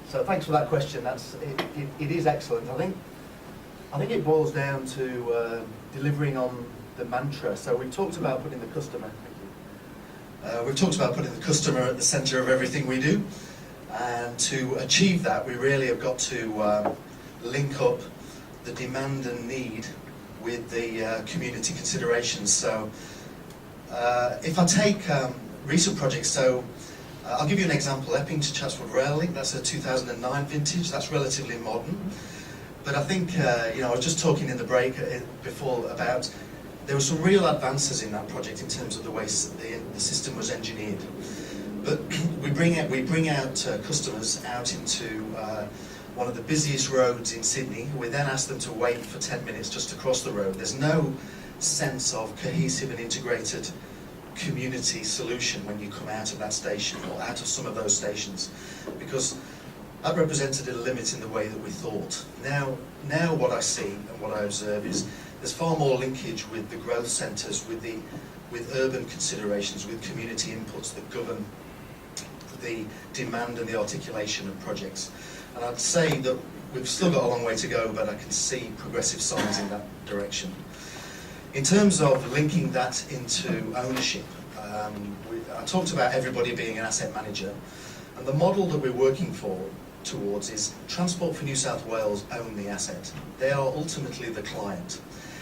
So thanks for that question. It is excellent. I think it boils down to delivering on the mantra. So we've talked about putting the customer. We've talked about putting the customer at the centre of everything we do, and to achieve that we really have got to link up the demand and need with the community considerations. So if I take recent projects, so I'll give you an example. Epping to Chatswood Rail Link, that's a 2009 vintage, that's relatively modern. But I think, I was just talking in the break before about there were some real advances in that project in terms of the way the system was engineered. But we bring out customers out into one of the busiest roads in Sydney. We then ask them to wait for 10 minutes just to cross the road. There's no sense of cohesive and integrated community solution when you come out of that station or out of some of those stations, because that represented a limit in the way that we thought. Now what I see and what I observe is there's far more linkage with the growth centres, with urban considerations, with community inputs that govern the demand and the articulation of projects. And I'd say that we've still got a long way to go, but I can see progressive signs in that direction. In terms of linking that into ownership, I talked about everybody being an asset manager, and the model that we're working towards is Transport for New South Wales own the asset. They are ultimately the client.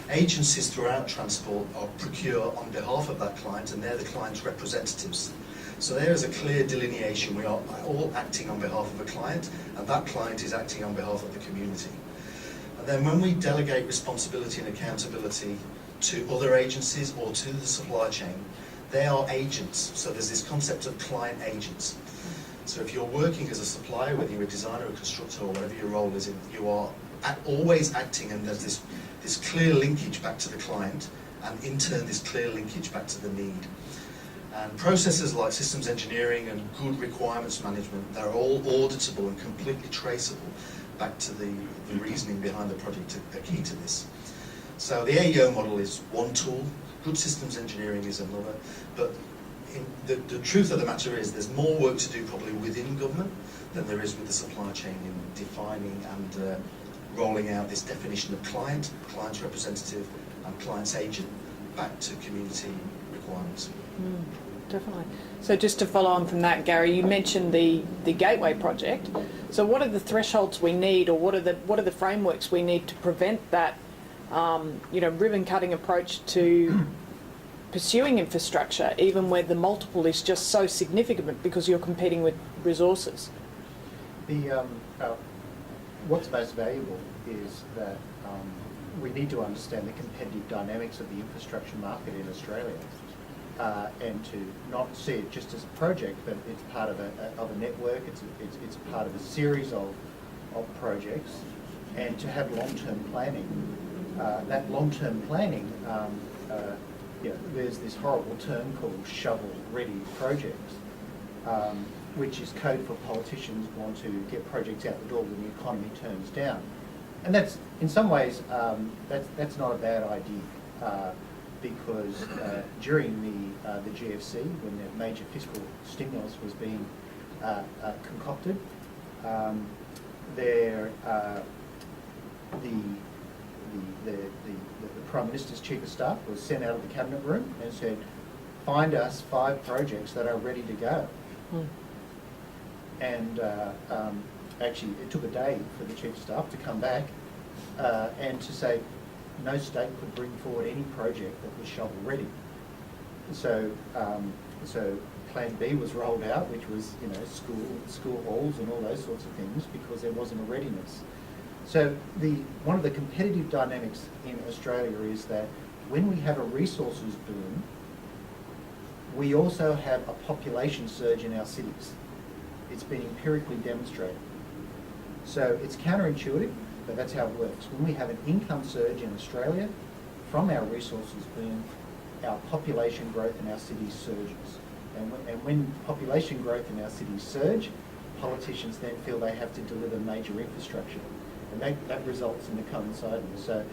Agencies throughout transport are procure on behalf of that client, and they're the client's representatives. So there is a clear delineation. We are all acting on behalf of a client, and that client is acting on behalf of the community. And then when we delegate responsibility and accountability to other agencies or to the supply chain, they are agents. So there's this concept of client agents. So if you're working as a supplier, whether you're a designer, a constructor, or whatever your role is, you are always acting, and there's this clear linkage back to the client, and in turn this clear linkage back to the need. And processes like systems engineering and good requirements management, they're all auditable and completely traceable back to the reasoning behind the project are key to this. So the AEO model is one tool, good systems engineering is another, but the truth of the matter is there's more work to do probably within government than there is with the supply chain in defining and rolling out this definition of client, client's representative and client's agent back to community requirements. Definitely. So just to follow on from that, Gary, you mentioned the Gateway project. So what are the thresholds we need, or what are the frameworks we need to prevent that ribbon cutting approach to pursuing infrastructure, even where the multiple is just so significant because you're competing with resources? What's most valuable is that we need to understand the competitive dynamics of the infrastructure market in Australia, and to not see it just as a project, but it's part of a network. It's part of a series of projects, and to have long-term planning. That long-term planning, there's this horrible term called shovel-ready projects, which is code for politicians who want to get projects out the door when the economy turns down. And that's, in some ways, that's not a bad idea, because during the GFC, when the major fiscal stimulus was being concocted, the Prime Minister's Chief of Staff was sent out of the Cabinet room and said, find us 5 projects that are ready to go. And actually it took a day for the Chief of Staff to come back and to say no state could bring forward any project that was shovel ready. So Plan B was rolled out, which was school halls and all those sorts of things, because there wasn't a readiness. So one of the competitive dynamics in Australia is that when we have a resources boom, we also have a population surge in our cities. It's been empirically demonstrated. So it's counterintuitive, but that's how it works. When we have an income surge in Australia from our resources boom, our population growth in our cities surges. And when population growth in our cities surge, politicians then feel they have to deliver major infrastructure. And that results in the coinciding. So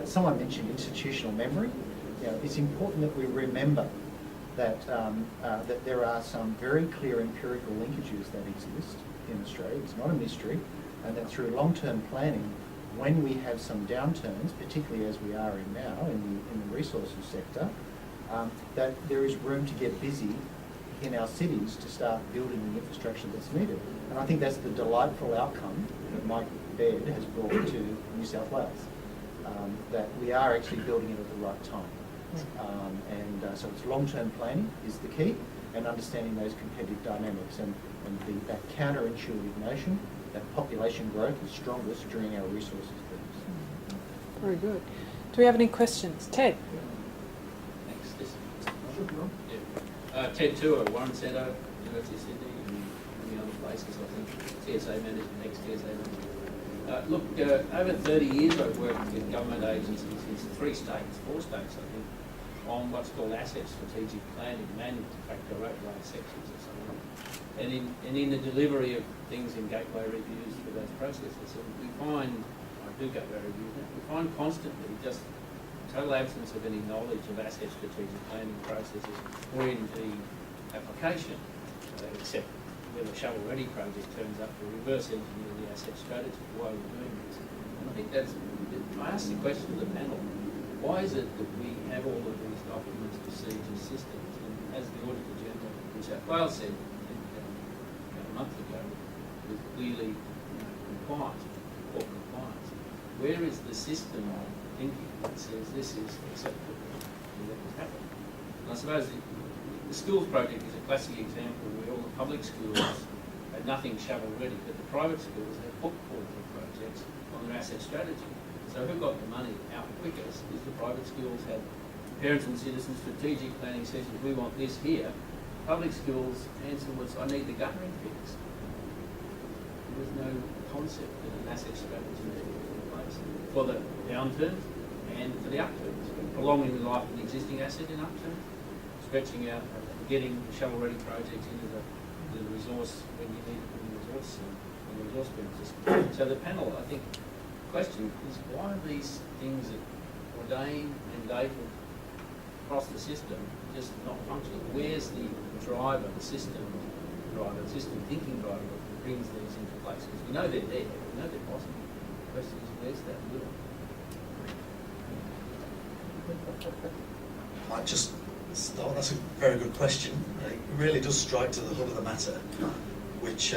someone mentioned institutional memory. It's important that we remember that there are some very clear empirical linkages that exist in Australia. It's not a mystery. And that through long-term planning, when we have some downturns, particularly as we are in now in the resources sector, that there is room to get busy in our cities to start building the infrastructure that's needed. And I think that's the delightful outcome that Mike Baird has brought to New South Wales, that we are actually building it at the right time. So it's long-term planning is the key, and understanding those competitive dynamics, and that counterintuitive notion that population growth is strongest during our resources booms. Very good. Do we have any questions? Ted? Thanks. Ted Tour, Warren Centre, University of Sydney, and many other places, I think. TSA manager, ex-TSA manager. Look, over 30 years I've worked with government agencies in 4 states, I think, on what's called asset strategic planning, de facto overlay sections and so on. And in the delivery of things in gateway reviews for those processes, we find, I do gateway reviews now, we find constantly just total absence of any knowledge of asset strategic planning processes or indeed application, except when a shovel-ready project turns up to reverse engineer the asset strategy while we're doing this. And I think that's, I asked the question to the panel, why is it that we have all of these documents, procedures, systems, and as the Auditor General of New South Wales said a month ago, was clearly compliant or compliance. Where is the system of thinking that says this is acceptable and that has happened? And I suppose The schools project is a classic example where all the public schools have nothing shovel-ready, but the private schools have book portable projects on their asset strategy. So who got the money out quickest is the private schools had parents and citizens strategic planning sessions, we want this here. Public schools' answer was, I need the guttering fixed. There was no concept that an asset strategy needed to be in place for the downturns and for the upturns, prolonging the life of the existing asset in upturns, stretching out, getting shovel-ready projects into the resource when you need it in the resource premises. So the panel, I think, question is why are these things that ordained, mandated across the system just not functioning? Where's the driver, the system thinking driver that brings these into place? Because we know they're there, we know they're possible. The question is, where's that will? I might just start. That's a very good question. It really does strike to the heart of the matter, which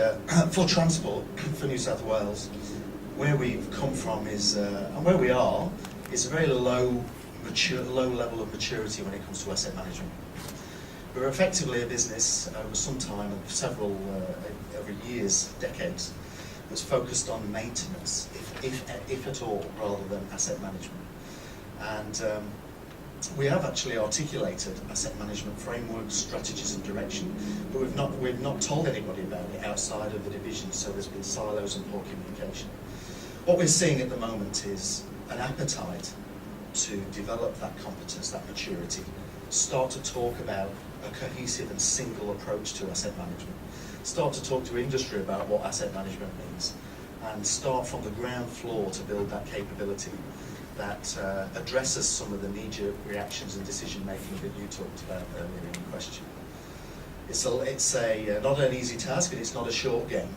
for transport, for New South Wales, where we've come from is, and where we are, is a very low level of maturity when it comes to asset management. We're effectively a business over some time, over years, decades, that's focused on maintenance, if at all, rather than asset management. And we have actually articulated asset management frameworks, strategies and direction, but we've not told anybody about it outside of the division, so there's been silos and poor communication. What we're seeing at the moment is an appetite to develop that competence, that maturity, start to talk about a cohesive and single approach to asset management, start to talk to industry about what asset management means, and start from the ground floor to build that capability that addresses some of the knee-jerk reactions and decision-making that you talked about earlier in the question. It's not an easy task, and it's not a short game.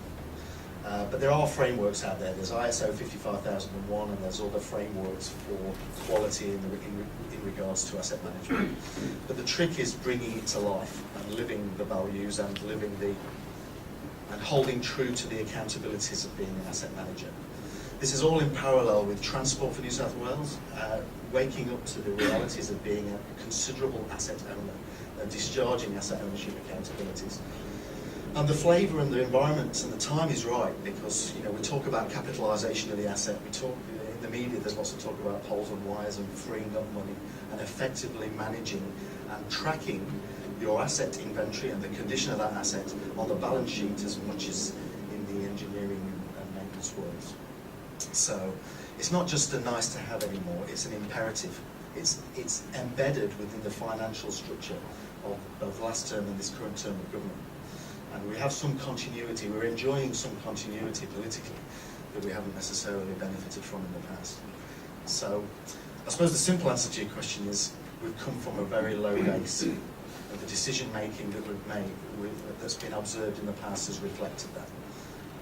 But there are frameworks out there. There's ISO 55001, and there's other frameworks for quality in regards to asset management. But the trick is bringing it to life and living the values and holding true to the accountabilities of being an asset manager. This is all in parallel with Transport for New South Wales, waking up to the realities of being a considerable asset owner and discharging asset ownership accountabilities. And the flavour and the environment and the time is right, because we talk about capitalisation of the asset. We talk in the media. There's lots of talk about poles and wires and freeing up money and effectively managing and tracking your asset inventory and the condition of that asset on the balance sheet as much as in the engineering and maintenance worlds. So it's not just a nice to have anymore. It's an imperative. It's embedded within the financial structure of both last term and this current term of government. And we have some continuity, we're enjoying some continuity politically that we haven't necessarily benefited from in the past. So I suppose the simple answer to your question is we've come from a very low base, and the decision making that we've made, that's been observed in the past has reflected that.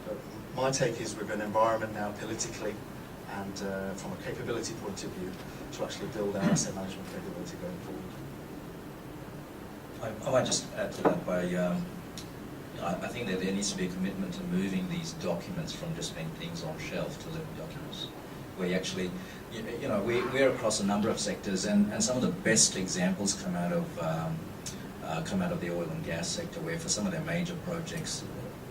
But my take is we're in an environment now politically and from a capability point of view to actually build our asset management capability going forward. I might just add to that by I think that there needs to be a commitment to moving these documents from just being things on shelf to living documents, where you actually, we're across a number of sectors, and some of the best examples come out of the oil and gas sector, where for some of their major projects,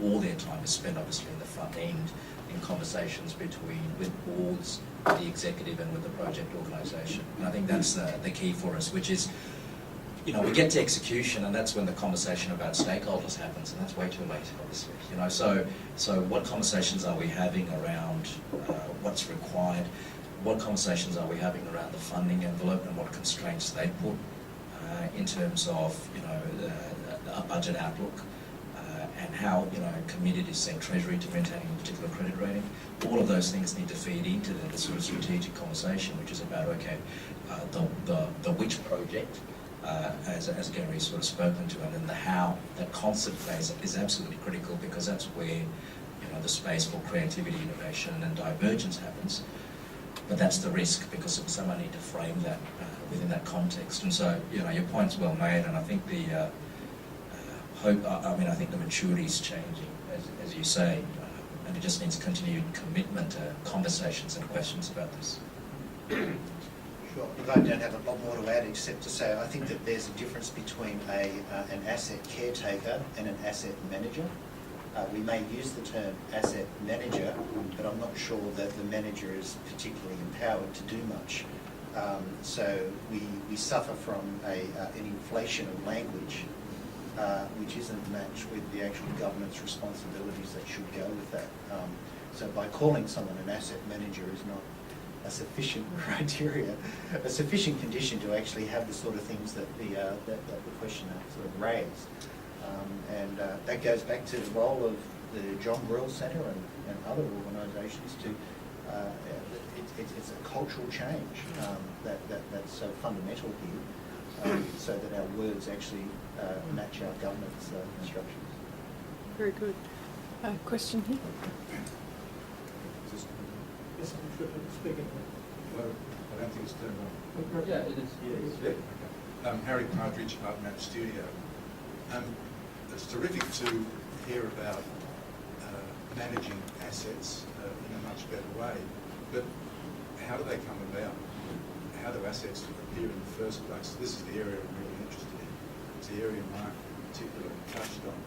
all their time is spent obviously in the front end in conversations with boards, the executive, and with the project organisation. And I think that's the key for us, which is, we get to execution, and that's when the conversation about stakeholders happens, and that's way too late, obviously. So what conversations are we having around what's required? What conversations are we having around the funding envelope and what constraints they put in terms of a budget outlook and how committed is say Treasury to maintaining a particular credit rating? All of those things need to feed into the sort of strategic conversation, which is about the which project. As Garry sort of spoken to, and then the how, that concept phase is absolutely critical, because that's where the space for creativity, innovation and divergence happens. But that's the risk, because someone need to frame that within that context. And so your point's well made, and I think I think the maturity is changing, as you say, and it just needs continued commitment to conversations and questions about this. Sure. look, I don't have a lot more to add except to say I think that there's a difference between an asset caretaker and an asset manager. We may use the term asset manager, but I'm not sure that the manager is particularly empowered to do much. So we suffer from an inflation of language which isn't matched with the actual government's responsibilities that should go with that. So by calling someone an asset manager is not a sufficient criteria, a sufficient condition to actually have the sort of things that the questioner sort of raised. And that goes back to the role of the John Grill Centre and other organisations to, it's a cultural change that's so fundamental here, so that our words actually match our government's instructions. Very good. Question here? Yes, I'm sure speaking. Well, I don't think it's turned on. Yeah, it is. Yeah, okay. Harry Partridge, Art Map Studio. It's terrific to hear about managing assets in a much better way, but how do they come about? How do assets appear in the first place? This is the area I'm really interested in. It's the area Mark in particular touched on.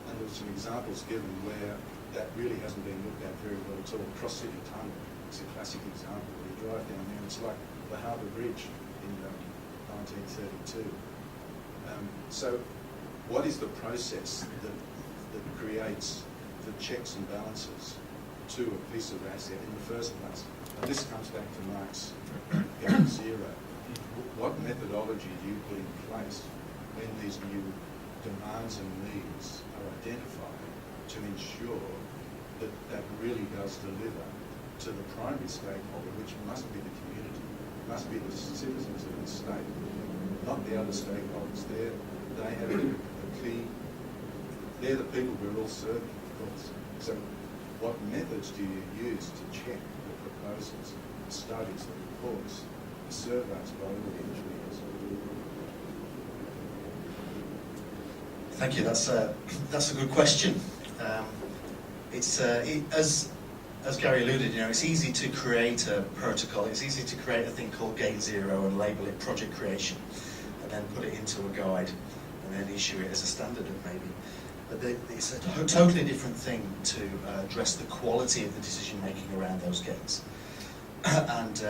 And there were some examples given where that really hasn't been looked at very well at all. Cross City Tunnel is a classic example. You drive down there and it's like the Harbour Bridge in 1932. So what is the process that creates the checks and balances to a piece of asset in the first place? And this comes back to Mark's zero. What methodology do you put in place when these new demands and needs are identified to ensure that that really does deliver to the primary stakeholder, which must be the community, must be the citizens of the state, not the other stakeholders. They have a key, they're the people we're all serving, of course. So what methods do you use to check the proposals, the studies, the reports, the surveys by all the engineers? Thank you. That's a good question. As Garry alluded, it's easy to create a protocol. It's easy to create a thing called Gate Zero and label it project creation, and then put it into a guide, and then issue it as a standard, maybe. But it's a totally different thing to address the quality of the decision making around those gates. And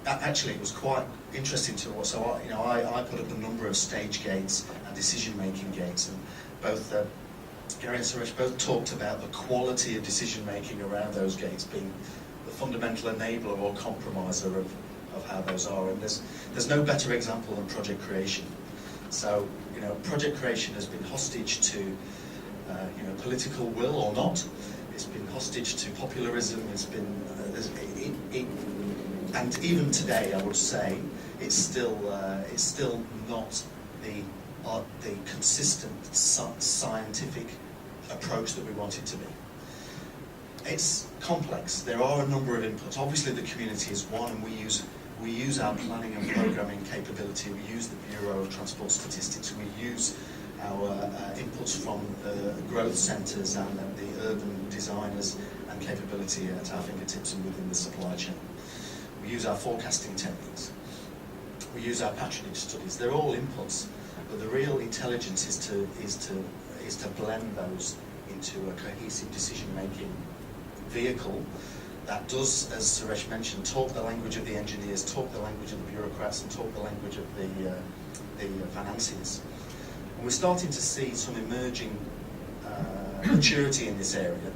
actually, it was quite interesting to watch. So I put up a number of stage gates and decision making gates, and both Garry and Suresh both talked about the quality of decision making around those gates being the fundamental enabler or compromiser of how those are. And there's no better example than project creation. So project creation has been hostage to political will or not. It's been hostage to popularism. It's been and even today, I would say, it's still not the consistent scientific approach that we want it to be. It's complex. There are a number of inputs. Obviously, the community is one, and we use our planning and programming capability. We use the Bureau of Transport Statistics. We use our inputs from the growth centres and the urban designers and capability at our fingertips and within the supply chain. We use our forecasting techniques. We use our patronage studies. They're all inputs, but the real intelligence is to blend those into a cohesive decision-making vehicle that does, as Suresh mentioned, talk the language of the engineers, talk the language of the bureaucrats, and talk the language of the financiers. And we're starting to see some emerging maturity in this area.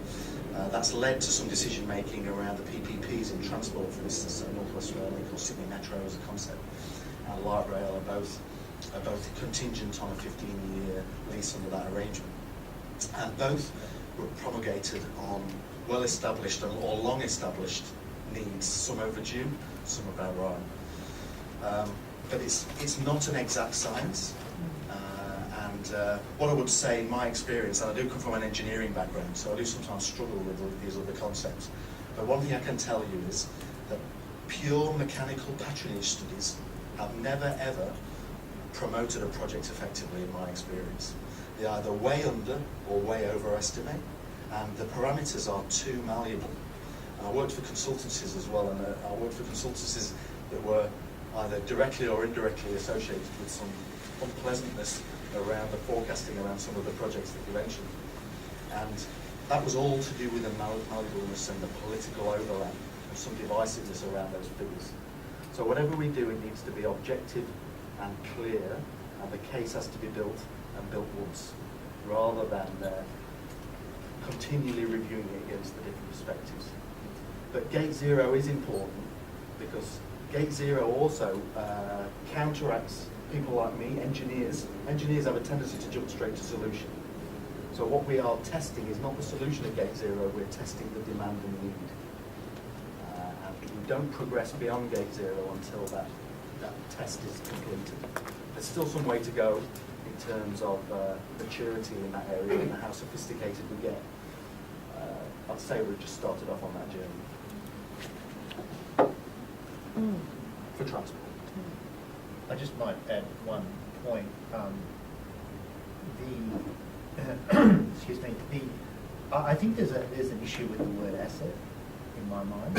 That's led to some decision making around the PPPs in transport, for instance, North West Rail or Sydney Metro as a concept, and Light Rail are both contingent on a 15-year lease under that arrangement. And both were promulgated on well-established or long-established needs, some overdue, some about right. But it's not an exact science. And what I would say in my experience, and I do come from an engineering background, so I do sometimes struggle with these other concepts, but one thing I can tell you is that pure mechanical patronage studies have never ever promoted a project effectively in my experience. They either way under or way overestimate, and the parameters are too malleable. And I worked for consultancies as well, and I worked for consultancies that were either directly or indirectly associated with some unpleasantness around the forecasting around some of the projects that you mentioned. And that was all to do with the malleableness and the political overlap and some divisiveness around those figures. So whatever we do, it needs to be objective and clear, and the case has to be built and built once, rather than continually reviewing it against the different perspectives. But Gate Zero is important because Gate Zero also counteracts people like me, engineers. Engineers have a tendency to jump straight to solution. So what we are testing is not the solution of Gate Zero, we're testing the demand and need. And we don't progress beyond Gate Zero until that test is completed. There's still some way to go in terms of maturity in that area and how sophisticated we get. I'd say we've just started off on that journey for transport. I just might add one point. Excuse me. I think there's an issue with the word asset in my mind.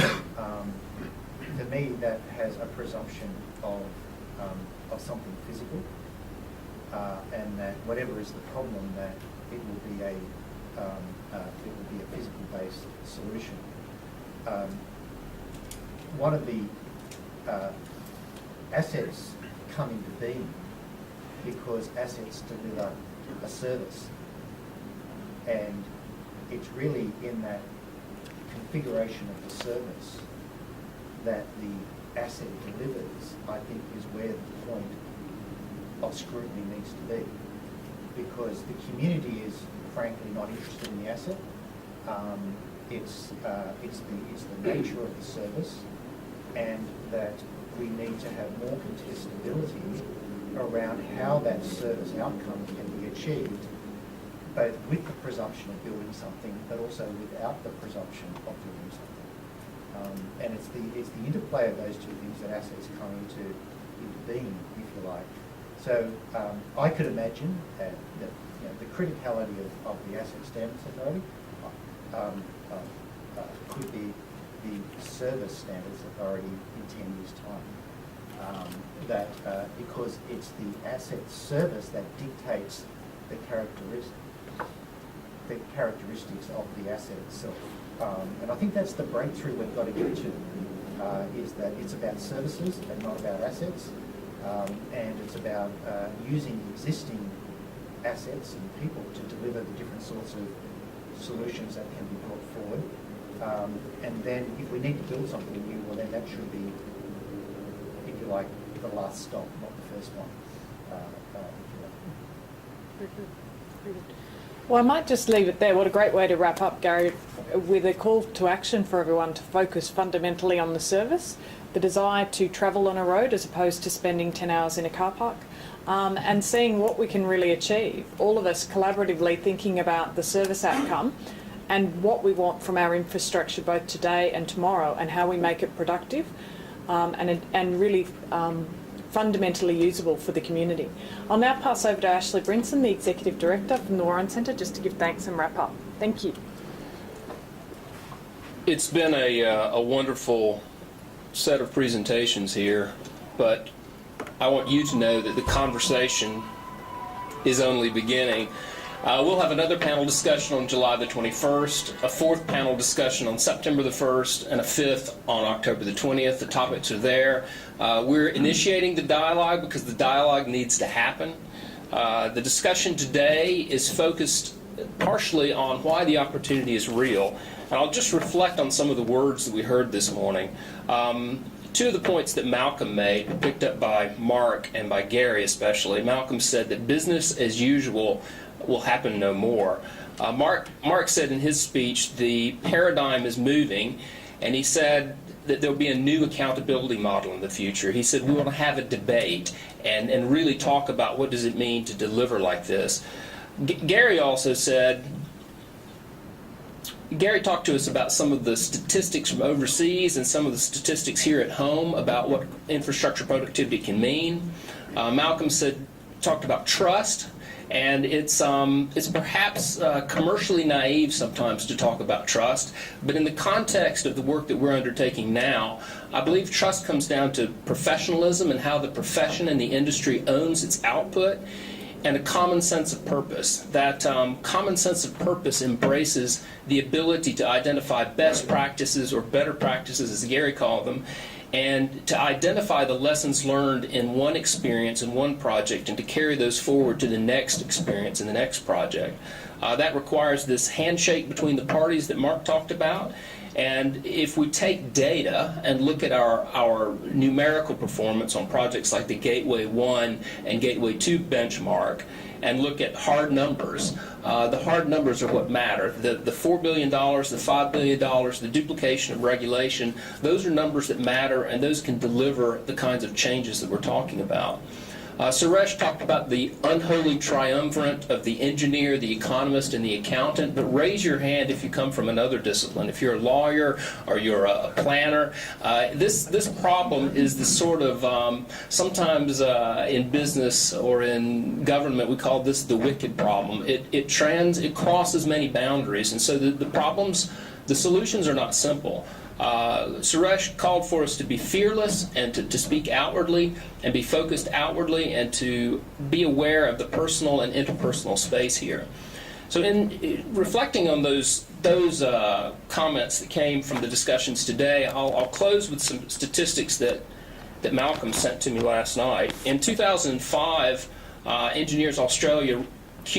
To me, that has a presumption of something physical, and that whatever is the problem, that it will be a physical-based solution. One of the assets come into being because assets deliver a service, and it's really in that configuration of the service that the asset delivers, I think, is where the point of scrutiny needs to be, because the community is frankly not interested in the asset. It's the nature of the service, and that we need to have more contestability around how that service outcome can be achieved, both with the presumption of building something, but also without the presumption of building something. And it's the interplay of those two things that assets come into being, if you like. So I could imagine that the criticality of the Asset Standards Authority could be the Service Standards Authority in 10 years' time. Because it's the asset service that dictates the characteristics of the asset itself. And I think that's the breakthrough we've got to get to, is that it's about services and not about assets. And it's about using existing assets and people to deliver the different sorts of solutions that can be brought forward. And then if we need to build something new, well then that should be, if you like, the last stop, not the first one. Very good. Very good. Well, I might just leave it there. What a great way to wrap up, Garry, with a call to action for everyone to focus fundamentally on the service, the desire to travel on a road as opposed to spending 10 hours in a car park, and seeing what we can really achieve. All of us collaboratively thinking about the service outcome and what we want from our infrastructure both today and tomorrow, and how we make it productive and really fundamentally usable for the community. I'll now pass over to Ashley Brinson, the Executive Director from the Warren Centre, just to give thanks and wrap up. Thank you. It's been a wonderful set of presentations here, but I want you to know that the conversation is only beginning. We'll have another panel discussion on July the 21st, a fourth panel discussion on September the 1st, and a fifth on October the 20th. The topics are there. We're initiating the dialogue because the dialogue needs to happen. The discussion today is focused partially on why the opportunity is real. And I'll just reflect on some of the words that we heard this morning. Two of the points that Malcolm made were picked up by Mark and by Garry especially. Malcolm said that business as usual will happen no more. Mark said in his speech the paradigm is moving, and he said that there'll be a new accountability model in the future. He said we want to have a debate and really talk about what does it mean to deliver like this. Garry also said, Garry talked to us about some of the statistics from overseas and some of the statistics here at home about what infrastructure productivity can mean. Malcolm talked about trust, And it's perhaps commercially naive sometimes to talk about trust, but in the context of the work that we're undertaking now, I believe trust comes down to professionalism and how the profession and the industry owns its output, and a common sense of purpose. That common sense of purpose embraces the ability to identify best practices, or better practices as Garry called them, and to identify the lessons learned in one experience in one project and to carry those forward to the next experience in the next project. That requires this handshake between the parties that Mark talked about. And if we take data and look at our numerical performance on projects like the Gateway 1 and Gateway 2 benchmark, and look at hard numbers, the hard numbers are what matter. The $4 billion, the $5 billion, the duplication of regulation, those are numbers that matter, and those can deliver the kinds of changes that we're talking about. Suresh talked about the unholy triumvirate of the engineer, the economist, and the accountant, but raise your hand if you come from another discipline. If you're a lawyer or you're a planner, this problem is the sort of, sometimes in business or in government, we call this the wicked problem. It crosses many boundaries, and so the solutions are not simple. Suresh called for us to be fearless and to speak outwardly and be focused outwardly and to be aware of the personal and interpersonal space here. So in reflecting on those comments that came from the discussions today, I'll close with some statistics that Malcolm sent to me last night. In 2005, Engineers Australia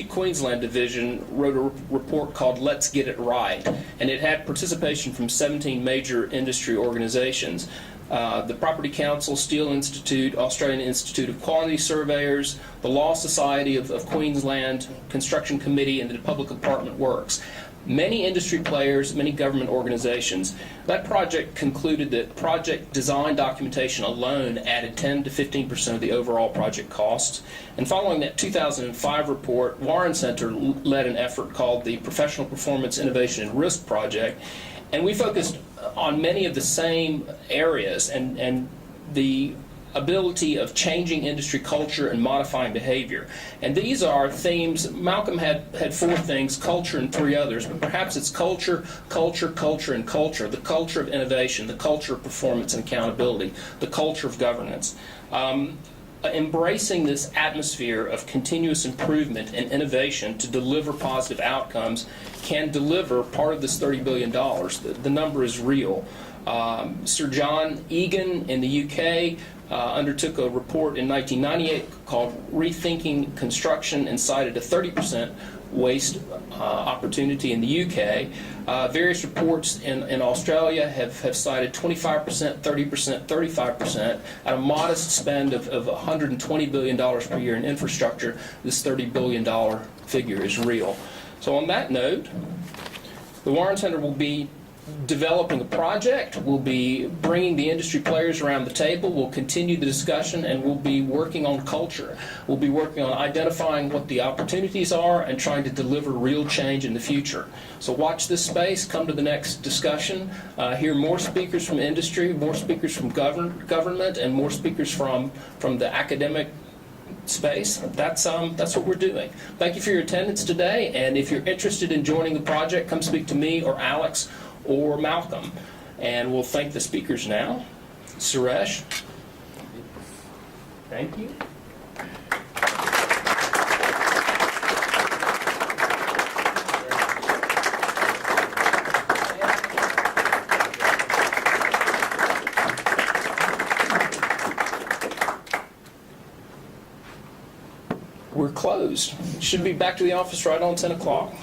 Queensland division wrote a report called Let's Get It Right, and it had participation from 17 major industry organizations. The Property Council, Steel Institute, Australian Institute of Quality Surveyors, the Law Society of Queensland, Construction Committee, and the Public Apartment Works. Many industry players, many government organizations. That project concluded that project design documentation alone added 10 to 15% of the overall project costs. And following that 2005 report, Warren Center led an effort called the Professional Performance Innovation and Risk Project, and we focused on many of the same areas and the ability of changing industry culture and modifying behavior. And these are themes. Malcolm had 4 things, culture and 3 others, but perhaps it's culture, culture, culture, and culture, the culture of innovation, the culture of performance and accountability, the culture of governance. Embracing this atmosphere of continuous improvement and innovation to deliver positive outcomes can deliver part of this $30 billion. The number is real. Sir John Egan in the UK undertook a report in 1998 called Rethinking Construction and cited a 30% waste opportunity in the UK. Various reports in Australia have cited 25%, 30%, 35%. At a modest spend of $120 billion per year in infrastructure, this $30 billion figure is real. So on that note, the Warren Center will be developing a project, we'll be bringing the industry players around the table, we'll continue the discussion, and we'll be working on culture. We'll be working on identifying what the opportunities are and trying to deliver real change in the future. So watch this space, come to the next discussion, hear more speakers from industry, more speakers from government, and more speakers from the academic space. That's what we're doing. Thank you for your attendance today, and if you're interested in joining the project, come speak to me or Alex or Malcolm. And we'll thank the speakers now. Suresh. Thank you. We're closed. Should be back to the office right on 10 o'clock.